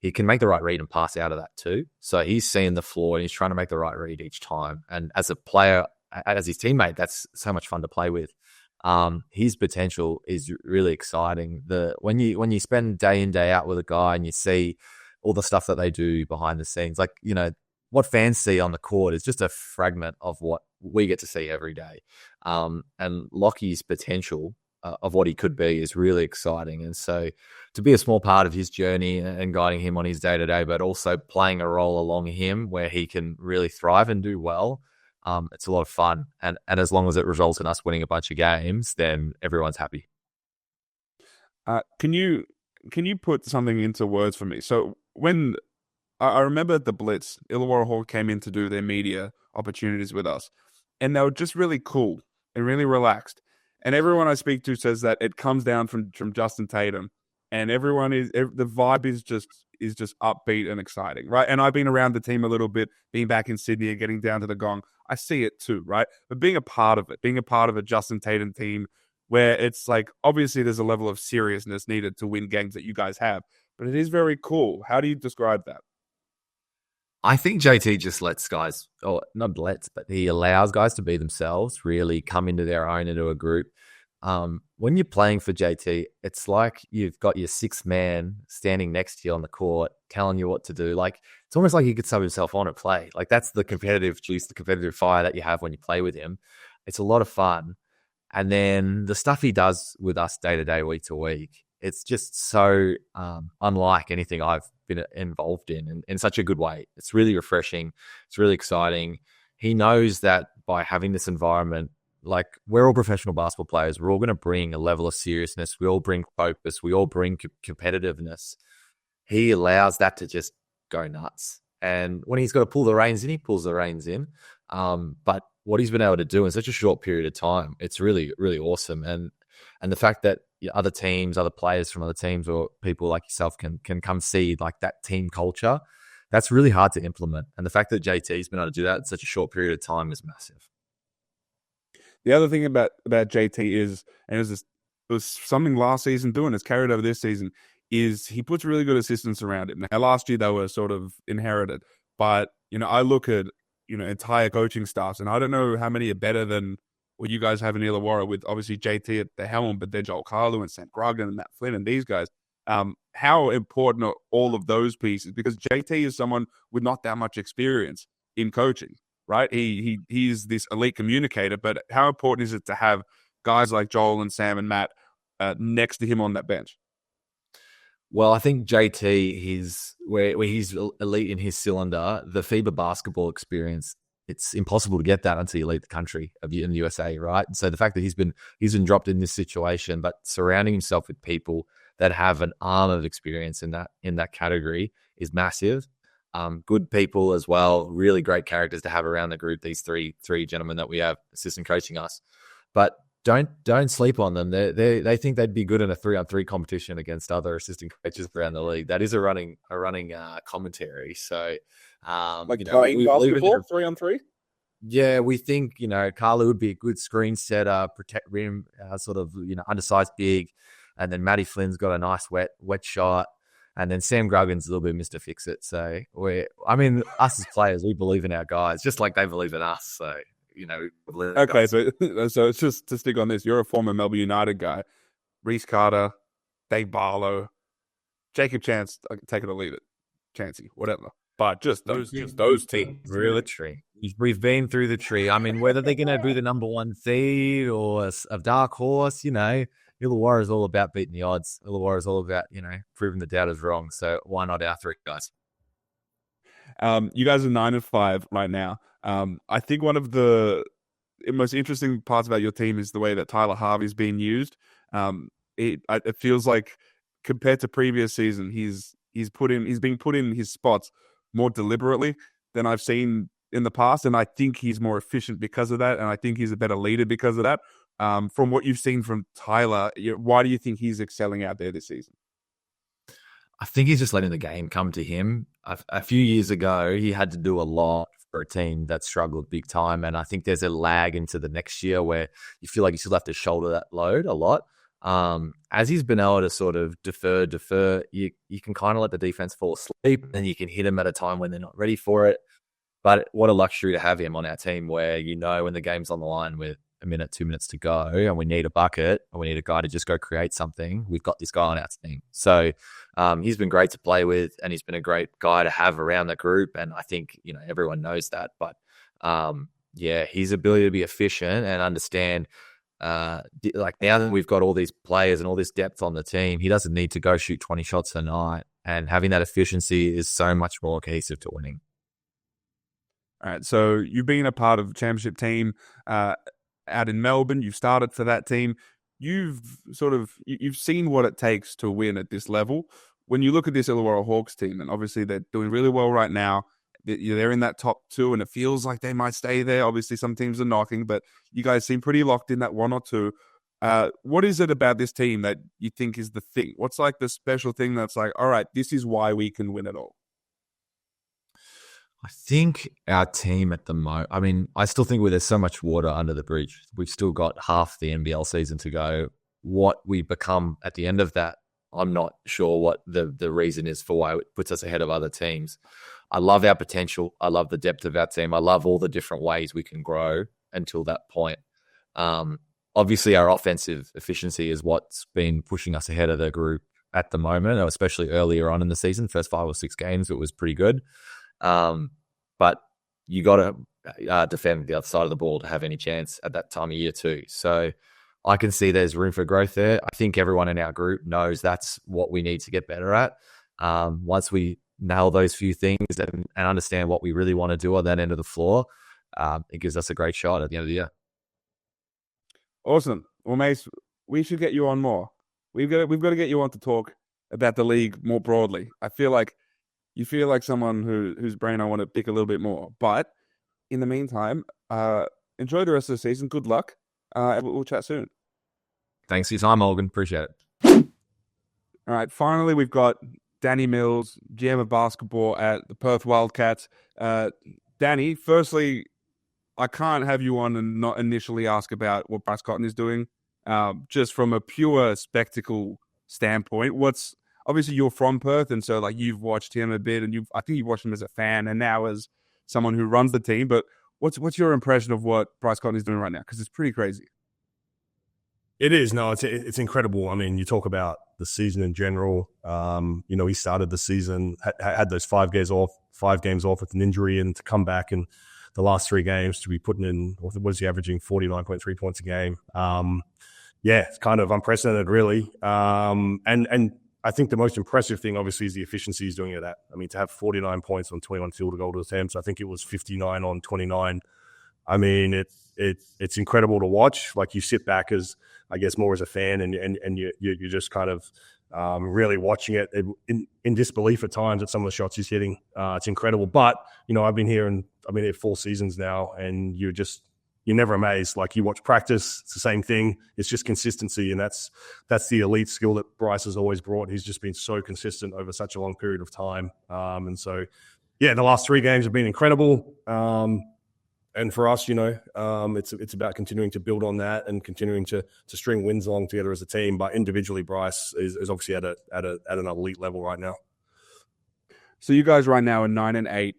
Speaker 5: he can make the right read and pass out of that too. So he's seeing the floor and he's trying to make the right read each time. And as a player, as his teammate, that's so much fun to play with. His potential is really exciting. When you spend day in, day out with a guy and you see all the stuff that they do behind the scenes, like, what fans see on the court is just a fragment of what we get to see every day. And Lockie's potential of what he could be is really exciting. And so to be a small part of his journey and guiding him on his day-to-day, but also playing a role along him where he can really thrive and do well, it's a lot of fun. And as long as it results in us winning a bunch of games, then everyone's happy.
Speaker 1: Can you put something into words for me? So when I remember at the Blitz, Illawarra Hawk came in to do their media opportunities with us, and they were just really cool and really relaxed. And everyone I speak to says that it comes down from Justin Tatum, and the vibe is just upbeat and exciting, right? And I've been around the team a little bit, being back in Sydney and getting down to the Gong. I see it too, right? But being a part of a Justin Tatum team where it's like, obviously there's a level of seriousness needed to win games that you guys have, but it is very cool. How do you describe that?
Speaker 5: I think JT just lets guys, or not lets, but he allows guys to be themselves, really come into their own, into a group. When you're playing for JT, it's like you've got your sixth man standing next to you on the court, telling you what to do. Like, it's almost like he could sub himself on and play. Like, that's the competitive juice, the competitive fire that you have when you play with him. It's a lot of fun. And then the stuff he does with us day to day, week to week, it's just so unlike anything I've been involved in such a good way. It's really refreshing. It's really exciting. He knows that by having this environment, like, we're all professional basketball players. We're all going to bring a level of seriousness. We all bring focus. We all bring competitiveness. He allows that to just go nuts. And when he's got to pull the reins in, he pulls the reins in. But what he's been able to do in such a short period of time, it's really, really awesome. And the fact that other teams, other players from other teams, or people like yourself can come see like that team culture, that's really hard to implement. And the fact that JT's been able to do that in such a short period of time is massive.
Speaker 1: The other thing about JT is, and it was something last season doing, it's carried over this season, is he puts really good assistants around him. Now, last year they were sort of inherited, but I look at entire coaching staffs, and I don't know how many are better than what you guys have in Illawarra, with obviously JT at the helm, but then Joel Carlu and Sam Grugden and Matt Flynn and these guys. How important are all of those pieces? Because JT is someone with not that much experience in coaching, right? He's this elite communicator, but how important is it to have guys like Joel and Sam and Matt next to him on that bench?
Speaker 5: Well, I think JT, where he's elite in his cylinder, the FIBA basketball experience, it's impossible to get that until you leave the country in the USA, right? And so the fact that he's been dropped in this situation, but surrounding himself with people that have an arm of experience in that category is massive. Good people as well, really great characters to have around the group. These three gentlemen that we have assistant coaching us, but don't sleep on them. They think they'd be good in a 3-on-3 competition against other assistant coaches around the league. That is a running commentary. So,
Speaker 1: playing basketball 3-on-3.
Speaker 5: Yeah, we think Carlo would be a good screen setter, protect rim, undersized big, and then Matty Flynn's got a nice wet shot, and then Sam Gruggan's a little bit Mr. Fix-It. So us as players, we believe in our guys just like they believe in us. So.
Speaker 1: Okay, so it's just to stick on this. You're a former Melbourne United guy. Reece Carter, Dave Barlow, Jacob Chance. I can take it or leave it. Chancey, whatever. But just those teams.
Speaker 5: Through the tree. We've been through the tree. I mean, whether they're going to be the number one seed or a dark horse, Illawarra is all about beating the odds. Illawarra is all about, proving the doubters wrong. So why not our three guys?
Speaker 1: You guys are 9-5 right now. I think one of the most interesting parts about your team is the way that Tyler Harvey's being used. It feels like compared to previous season, he's being put in his spots more deliberately than I've seen in the past, and I think he's more efficient because of that, and I think he's a better leader because of that. From what you've seen from Tyler, why do you think he's excelling out there this season?
Speaker 5: I think he's just letting the game come to him. A few years ago, he had to do a lot for a team that struggled big time. And I think there's a lag into the next year where you feel like you still have to shoulder that load a lot. As he's been able to sort of defer, you can kind of let the defense fall asleep and you can hit them at a time when they're not ready for it. But what a luxury to have him on our team where, when the game's on the line with a minute, 2 minutes to go and we need a bucket and we need a guy to just go create something, we've got this guy on our team. So he's been great to play with and he's been a great guy to have around the group. And I think, everyone knows that. But his ability to be efficient and understand, like now that we've got all these players and all this depth on the team, he doesn't need to go shoot 20 shots a night. And having that efficiency is so much more cohesive to winning.
Speaker 1: All right. So you've been a part of the championship team out in Melbourne. You've started for that team. You've seen what it takes to win at this level. When you look at this Illawarra Hawks team, and obviously they're doing really well right now, they're in that top two, and it feels like they might stay there. Obviously, some teams are knocking, but you guys seem pretty locked in that 1 or 2. What is it about this team that you think is the thing? What's like the special thing that's like, all right, this is why we can win it all?
Speaker 5: I think our team at the moment, I still think there's so much water under the bridge. We've still got half the NBL season to go. What we become at the end of that, I'm not sure what the reason is for why it puts us ahead of other teams. I love our potential. I love the depth of our team. I love all the different ways we can grow until that point. Obviously, our offensive efficiency is what's been pushing us ahead of the group at the moment, especially earlier on in the season. First 5 or 6 games, it was pretty good. But you got to defend the other side of the ball to have any chance at that time of year too. So I can see there's room for growth there. I think everyone in our group knows that's what we need to get better at. Once we nail those few things and understand what we really want to do on that end of the floor, it gives us a great shot at the end of the year.
Speaker 1: Awesome. Well, Mace, we should get you on more. We've got to get you on to talk about the league more broadly. I feel like you feel like someone whose brain I want to pick a little bit more. But in the meantime, enjoy the rest of the season. Good luck. We'll chat soon.
Speaker 5: Thanks for your time, Morgan. Appreciate it.
Speaker 1: All right. Finally, we've got Danny Mills, GM of basketball at the Perth Wildcats. Danny, firstly, I can't have you on and not initially ask about what Bryce Cotton is doing. Just from a pure spectacle standpoint, obviously you're from Perth, and so like you've watched him a bit, and I think you've watched him as a fan and now as someone who runs the team. But what's your impression of what Bryce Cotton is doing right now? Because it's pretty crazy.
Speaker 6: It is. No, it's incredible. I mean, you talk about the season in general. He started the season, had those 5 games off with an injury, and to come back in the last 3 games to be putting in, what was he averaging, 49.3 points a game. yeah, it's kind of unprecedented, really. And I think the most impressive thing, obviously, is the efficiency he's doing it at. I mean, to have 49 points on 21 field goal attempts, I think it was 59 on 29. I mean, it's incredible to watch. Like, you sit back as, I guess, more as a fan, and you're just kind of really watching it in disbelief at times at some of the shots he's hitting. It's incredible. But, you know, I've been here 4 seasons now, and you're never amazed. Like, you watch practice, it's the same thing. It's just consistency, and that's the elite skill that Bryce has always brought. He's just been so consistent over such a long period of time. And so, yeah, the last 3 games have been incredible. And for us, you know, it's about continuing to build on that and continuing to string wins along together as a team. But individually, Bryce is obviously at an elite level right now.
Speaker 1: So you guys right now are 9-8.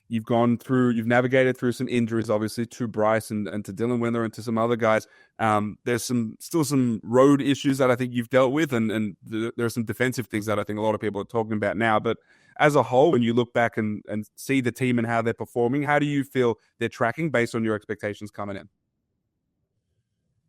Speaker 1: You've navigated through some injuries, obviously, to Bryce and to Dylan Windler and to some other guys. There's still some road issues that I think you've dealt with, and there are some defensive things that I think a lot of people are talking about now. But as a whole, when you look back and see the team and how they're performing, how do you feel they're tracking based on your expectations coming in?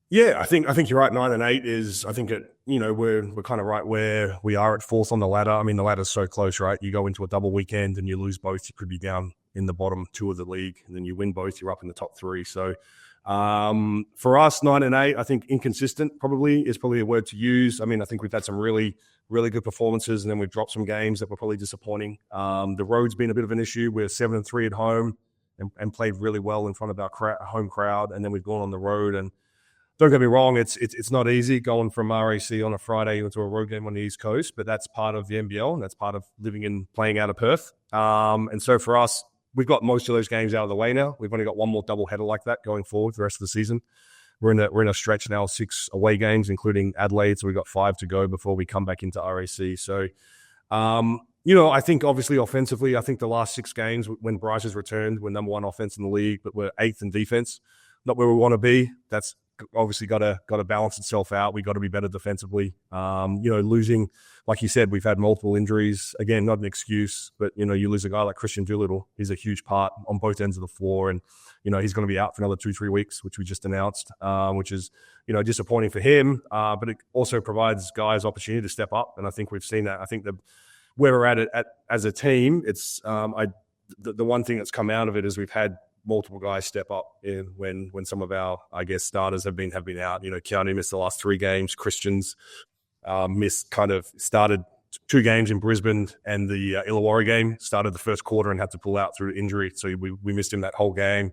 Speaker 6: Yeah, I think you're right. 9-8 is, I think we're kind of right where we are at 4th on the ladder. I mean, the ladder's so close, right? You go into a double weekend and you lose both, you could be down in the bottom 2 of the league, and then you win both, you're up in the top 3. So for us, 9-8, I think inconsistent is probably a word to use. I mean, I think we've had some really, really good performances, and then we've dropped some games that were probably disappointing. The road's been a bit of an issue. We're 7-3 at home and played really well in front of our home crowd, and then we've gone on the road. And don't get me wrong, it's not easy going from RAC on a Friday into a road game on the East Coast, but that's part of the NBL, and that's part of living and playing out of Perth. And so for us, we've got most of those games out of the way now. We've only got one more doubleheader like that going forward for the rest of the season. We're in a stretch now, 6 away games, including Adelaide. So we've got 5 to go before we come back into RAC. So, you know, I think obviously offensively, I think the last 6 games when Bryce has returned, we're number 1 offense in the league, but we're 8th in defense. Not where we want to be. That's obviously got to balance itself out. We got to be better defensively. You know, losing, like you said, we've had multiple injuries. Again, not an excuse, but you know, you lose a guy like Christian Doolittle. He's a huge part on both ends of the floor, and you know, he's going to be out for another 2-3 weeks, which we just announced, which is, you know, disappointing for him. But it also provides guys opportunity to step up, and I think we've seen that. I think where we're at as a team, it's the one thing that's come out of it is we've had multiple guys step up when some of our, I guess, starters have been out. You know, Keanu missed the last 3 games. Christian's started 2 games in Brisbane, and the Illawarra game started the first quarter and had to pull out through injury. So we missed him that whole game.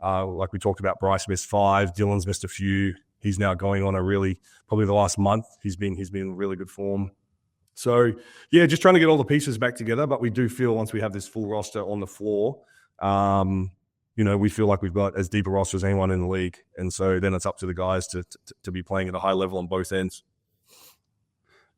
Speaker 6: Like we talked about, Bryce missed 5. Dylan's missed a few. He's now going on probably the last month. He's been in really good form. So yeah, just trying to get all the pieces back together. But we do feel once we have this full roster on the floor, you know, we feel like we've got as deep a roster as anyone in the league. And so then it's up to the guys to be playing at a high level on both ends.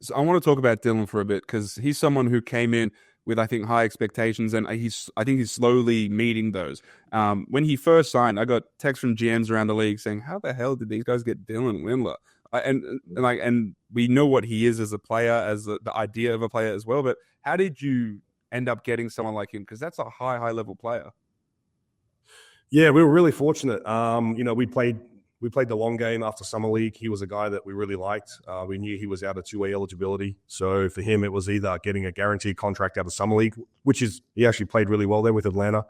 Speaker 1: So I want to talk about Dylan for a bit, because he's someone who came in with, I think, high expectations, and I think he's slowly meeting those. When he first signed, I got texts from GMs around the league saying, how the hell did these guys get Dylan Windler? And we know what he is as a player, as the idea of a player as well, but how did you end up getting someone like him? Because that's a high level player.
Speaker 6: Yeah, we were really fortunate. You know, we played the long game after Summer League. He was a guy that we really liked. We knew he was out of 2A eligibility. So for him, it was either getting a guaranteed contract out of Summer League, he actually played really well there with Atlanta,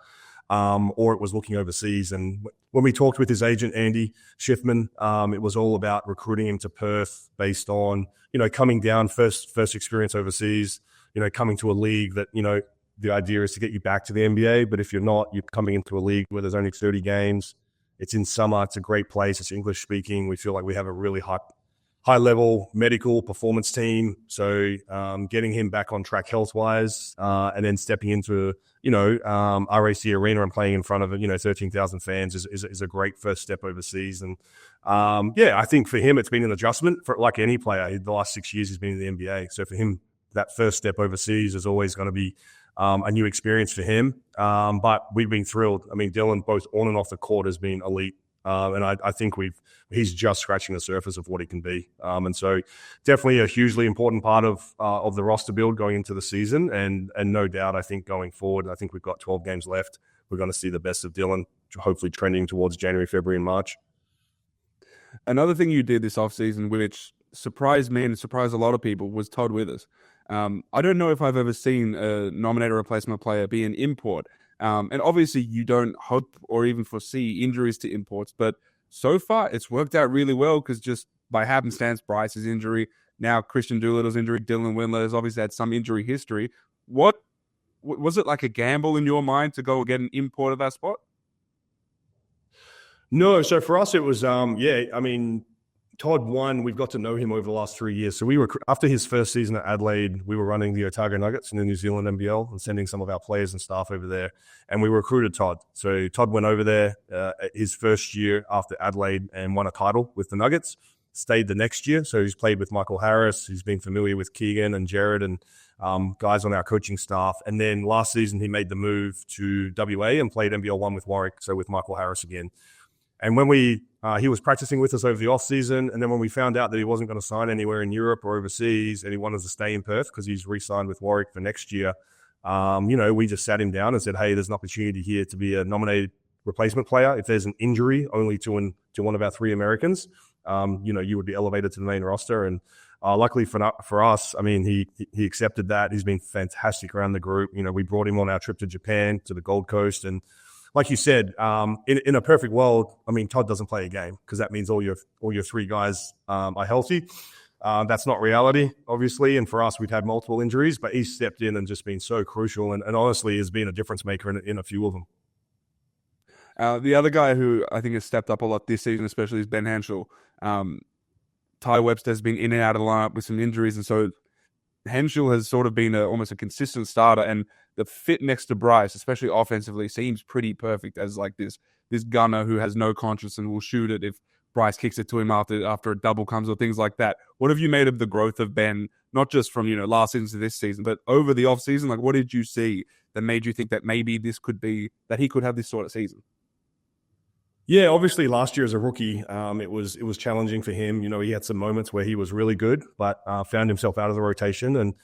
Speaker 6: or it was looking overseas. And when we talked with his agent, Andy Schiffman, it was all about recruiting him to Perth based on, you know, coming down, first experience overseas, you know, coming to a league that, you know, the idea is to get you back to the NBA. But if you're not, you're coming into a league where there's only 30 games. It's in summer. It's a great place. It's English speaking. We feel like we have a really high level medical performance team. So getting him back on track health wise, and then stepping into, you know, RAC Arena and playing in front of, you know, 13,000 fans is a great first step overseas. And yeah, I think for him, it's been an adjustment for like any player. The last 6 years he's been in the NBA. So for him, that first step overseas is always going to be a new experience for him. But we've been thrilled. I mean, Dylan, both on and off the court, has been elite. And I think he's just scratching the surface of what he can be. And so definitely a hugely important part of the roster build going into the season. And no doubt, I think going forward, I think we've got 12 games left. We're going to see the best of Dylan, hopefully trending towards January, February, and March.
Speaker 1: Another thing you did this offseason, which surprised me and surprised a lot of people, was Todd Withers. I don't know if I've ever seen a nominated replacement player be an import. And obviously you don't hope or even foresee injuries to imports, but so far it's worked out really well because just by happenstance, Bryce's injury, now Christian Doolittle's injury, Dylan Windler has obviously had some injury history. What was it like a gamble in your mind to go get an import of that spot?
Speaker 6: No, so for us it was Todd won. We've got to know him over the last 3 years. So we were, after his first season at Adelaide, we were running the Otago Nuggets in the New Zealand NBL and sending some of our players and staff over there. And we recruited Todd. So Todd went over there his first year after Adelaide and won a title with the Nuggets. Stayed the next year. So he's played with Michael Harris. He's been familiar with Keegan and Jared and guys on our coaching staff. And then last season, he made the move to WA and played NBL 1 with Warwick. So with Michael Harris again. And when he was practicing with us over the off season, and then when we found out that he wasn't going to sign anywhere in Europe or overseas, and he wanted to stay in Perth because he's re-signed with Warwick for next year, we just sat him down and said, "Hey, there's an opportunity here to be a nominated replacement player. If there's an injury only to one of our 3 Americans, you would be elevated to the main roster." And luckily for us, I mean, he accepted that. He's been fantastic around the group. We brought him on our trip to Japan, to the Gold Coast, and like you said, in a perfect world, I mean, Todd doesn't play a game because that means all your 3 guys are healthy. That's not reality, obviously. And for us, we've had multiple injuries, but he's stepped in and just been so crucial and honestly has been a difference maker in a few of them.
Speaker 1: The other guy who I think has stepped up a lot this season, especially, is Ben Henschel. Ty Webster has been in and out of the lineup with some injuries, and so Henschel has sort of been almost a consistent starter, and the fit next to Bryce, especially offensively, seems pretty perfect as like this gunner who has no conscience and will shoot it if Bryce kicks it to him after a double comes or things like that. What have you made of the growth of Ben, not just from last season to this season, but over the off season? Like, what did you see that made you think that maybe he could have this sort of season?
Speaker 6: Yeah, obviously last year as a rookie, it was challenging for him. He had some moments where he was really good, but found himself out of the rotation.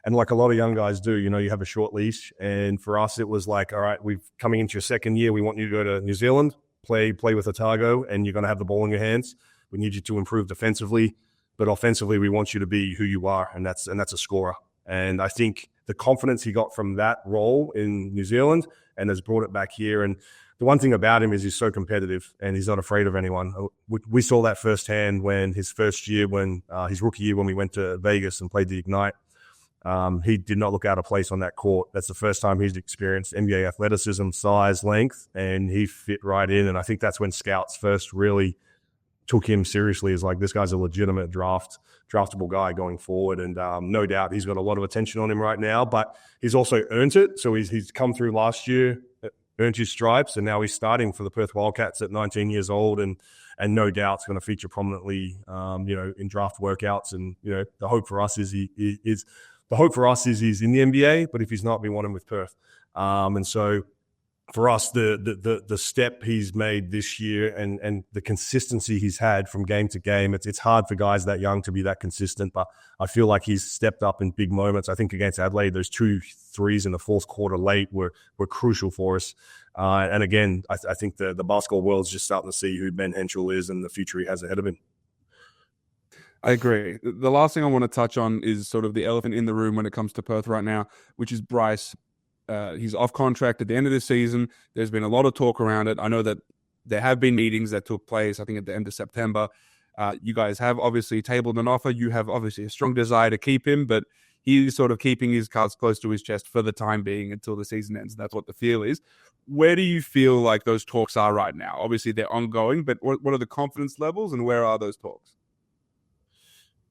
Speaker 6: And like a lot of young guys do, you have a short leash. And for us, it was like, all right, we're coming into your second year. We want you to go to New Zealand, play with Otago, and you're going to have the ball in your hands. We need you to improve defensively, but offensively, we want you to be who you are, and that's a scorer. And I think the confidence he got from that role in New Zealand and has brought it back here. And the one thing about him is he's so competitive and he's not afraid of anyone. We saw that firsthand when his first year, his rookie year, when we went to Vegas and played the Ignite. He did not look out of place on that court. That's the first time he's experienced NBA athleticism, size, length, and he fit right in. And I think that's when scouts first really took him seriously as like, this guy's a legitimate draftable guy going forward. And no doubt he's got a lot of attention on him right now, but he's also earned it. So he's come through last year, earned his stripes, and now he's starting for the Perth Wildcats at 19 years old. And no doubt it's going to feature prominently, in draft workouts. And, the hope for us is he's in the NBA, but if he's not, we want him with Perth. And so for us, the step he's made this year and the consistency he's had from game to game, it's hard for guys that young to be that consistent, but I feel like he's stepped up in big moments. I think against Adelaide, those 2 threes in the fourth quarter late were crucial for us. And again, I think the basketball world's just starting to see who Ben Henschel is and the future he has ahead of him.
Speaker 1: I agree. The last thing I want to touch on is sort of the elephant in the room when it comes to Perth right now, which is Bryce. He's off contract at the end of this season. There's been a lot of talk around it. I know that there have been meetings that took place, I think, at the end of September. You guys have obviously tabled an offer. You have obviously a strong desire to keep him, but he's sort of keeping his cards close to his chest for the time being until the season ends. That's what the feel is. Where do you feel like those talks are right now? Obviously, they're ongoing, but what are the confidence levels and where are those talks?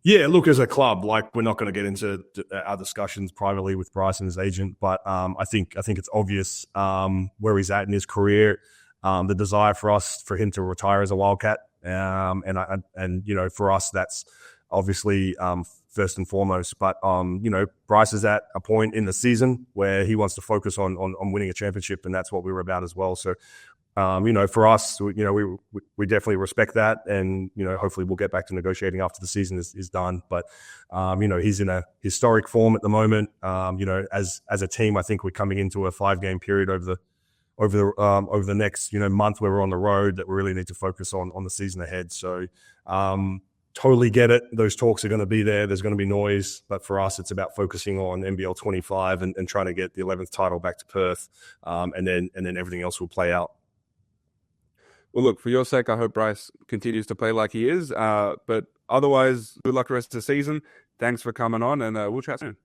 Speaker 6: Yeah, look, as a club, like we're not going to get into our discussions privately with Bryce and his agent, but I think it's obvious where he's at in his career, the desire for him to retire as a Wildcat, and for us that's obviously first and foremost. But Bryce is at a point in the season where he wants to focus on winning a championship, and that's what we were about as well. So. For us, we definitely respect that, and hopefully we'll get back to negotiating after the season is done. But he's in a historic form at the moment. As a team, I think we're coming into a 5-game period over over the next month where we're on the road that we really need to focus on the season ahead. So totally get it. Those talks are going to be there. There's going to be noise, but for us, it's about focusing on NBL 25 and trying to get the 11th title back to Perth, and then everything else will play out.
Speaker 1: Well, look, for your sake, I hope Bryce continues to play like he is. But otherwise, good luck the rest of the season. Thanks for coming on, and we'll chat soon.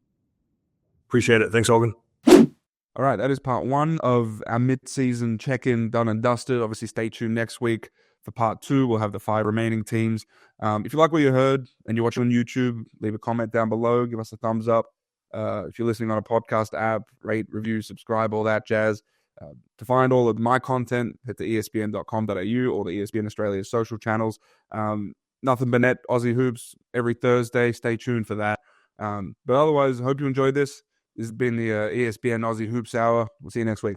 Speaker 6: Appreciate it. Thanks, Olgun.
Speaker 1: All right, that is part one of our mid-season check-in done and dusted. Obviously, stay tuned next week for part two. We'll have the 5 remaining teams. If you like what you heard and you're watching on YouTube, leave a comment down below. Give us a thumbs up. If you're listening on a podcast app, rate, review, subscribe, all that jazz. To find all of my content, hit the espn.com.au or the ESPN Australia social channels. Nothing but net Aussie hoops every Thursday. Stay tuned for that. But otherwise, hope you enjoyed this. This has been the ESPN Aussie Hoops Hour. We'll see you next week.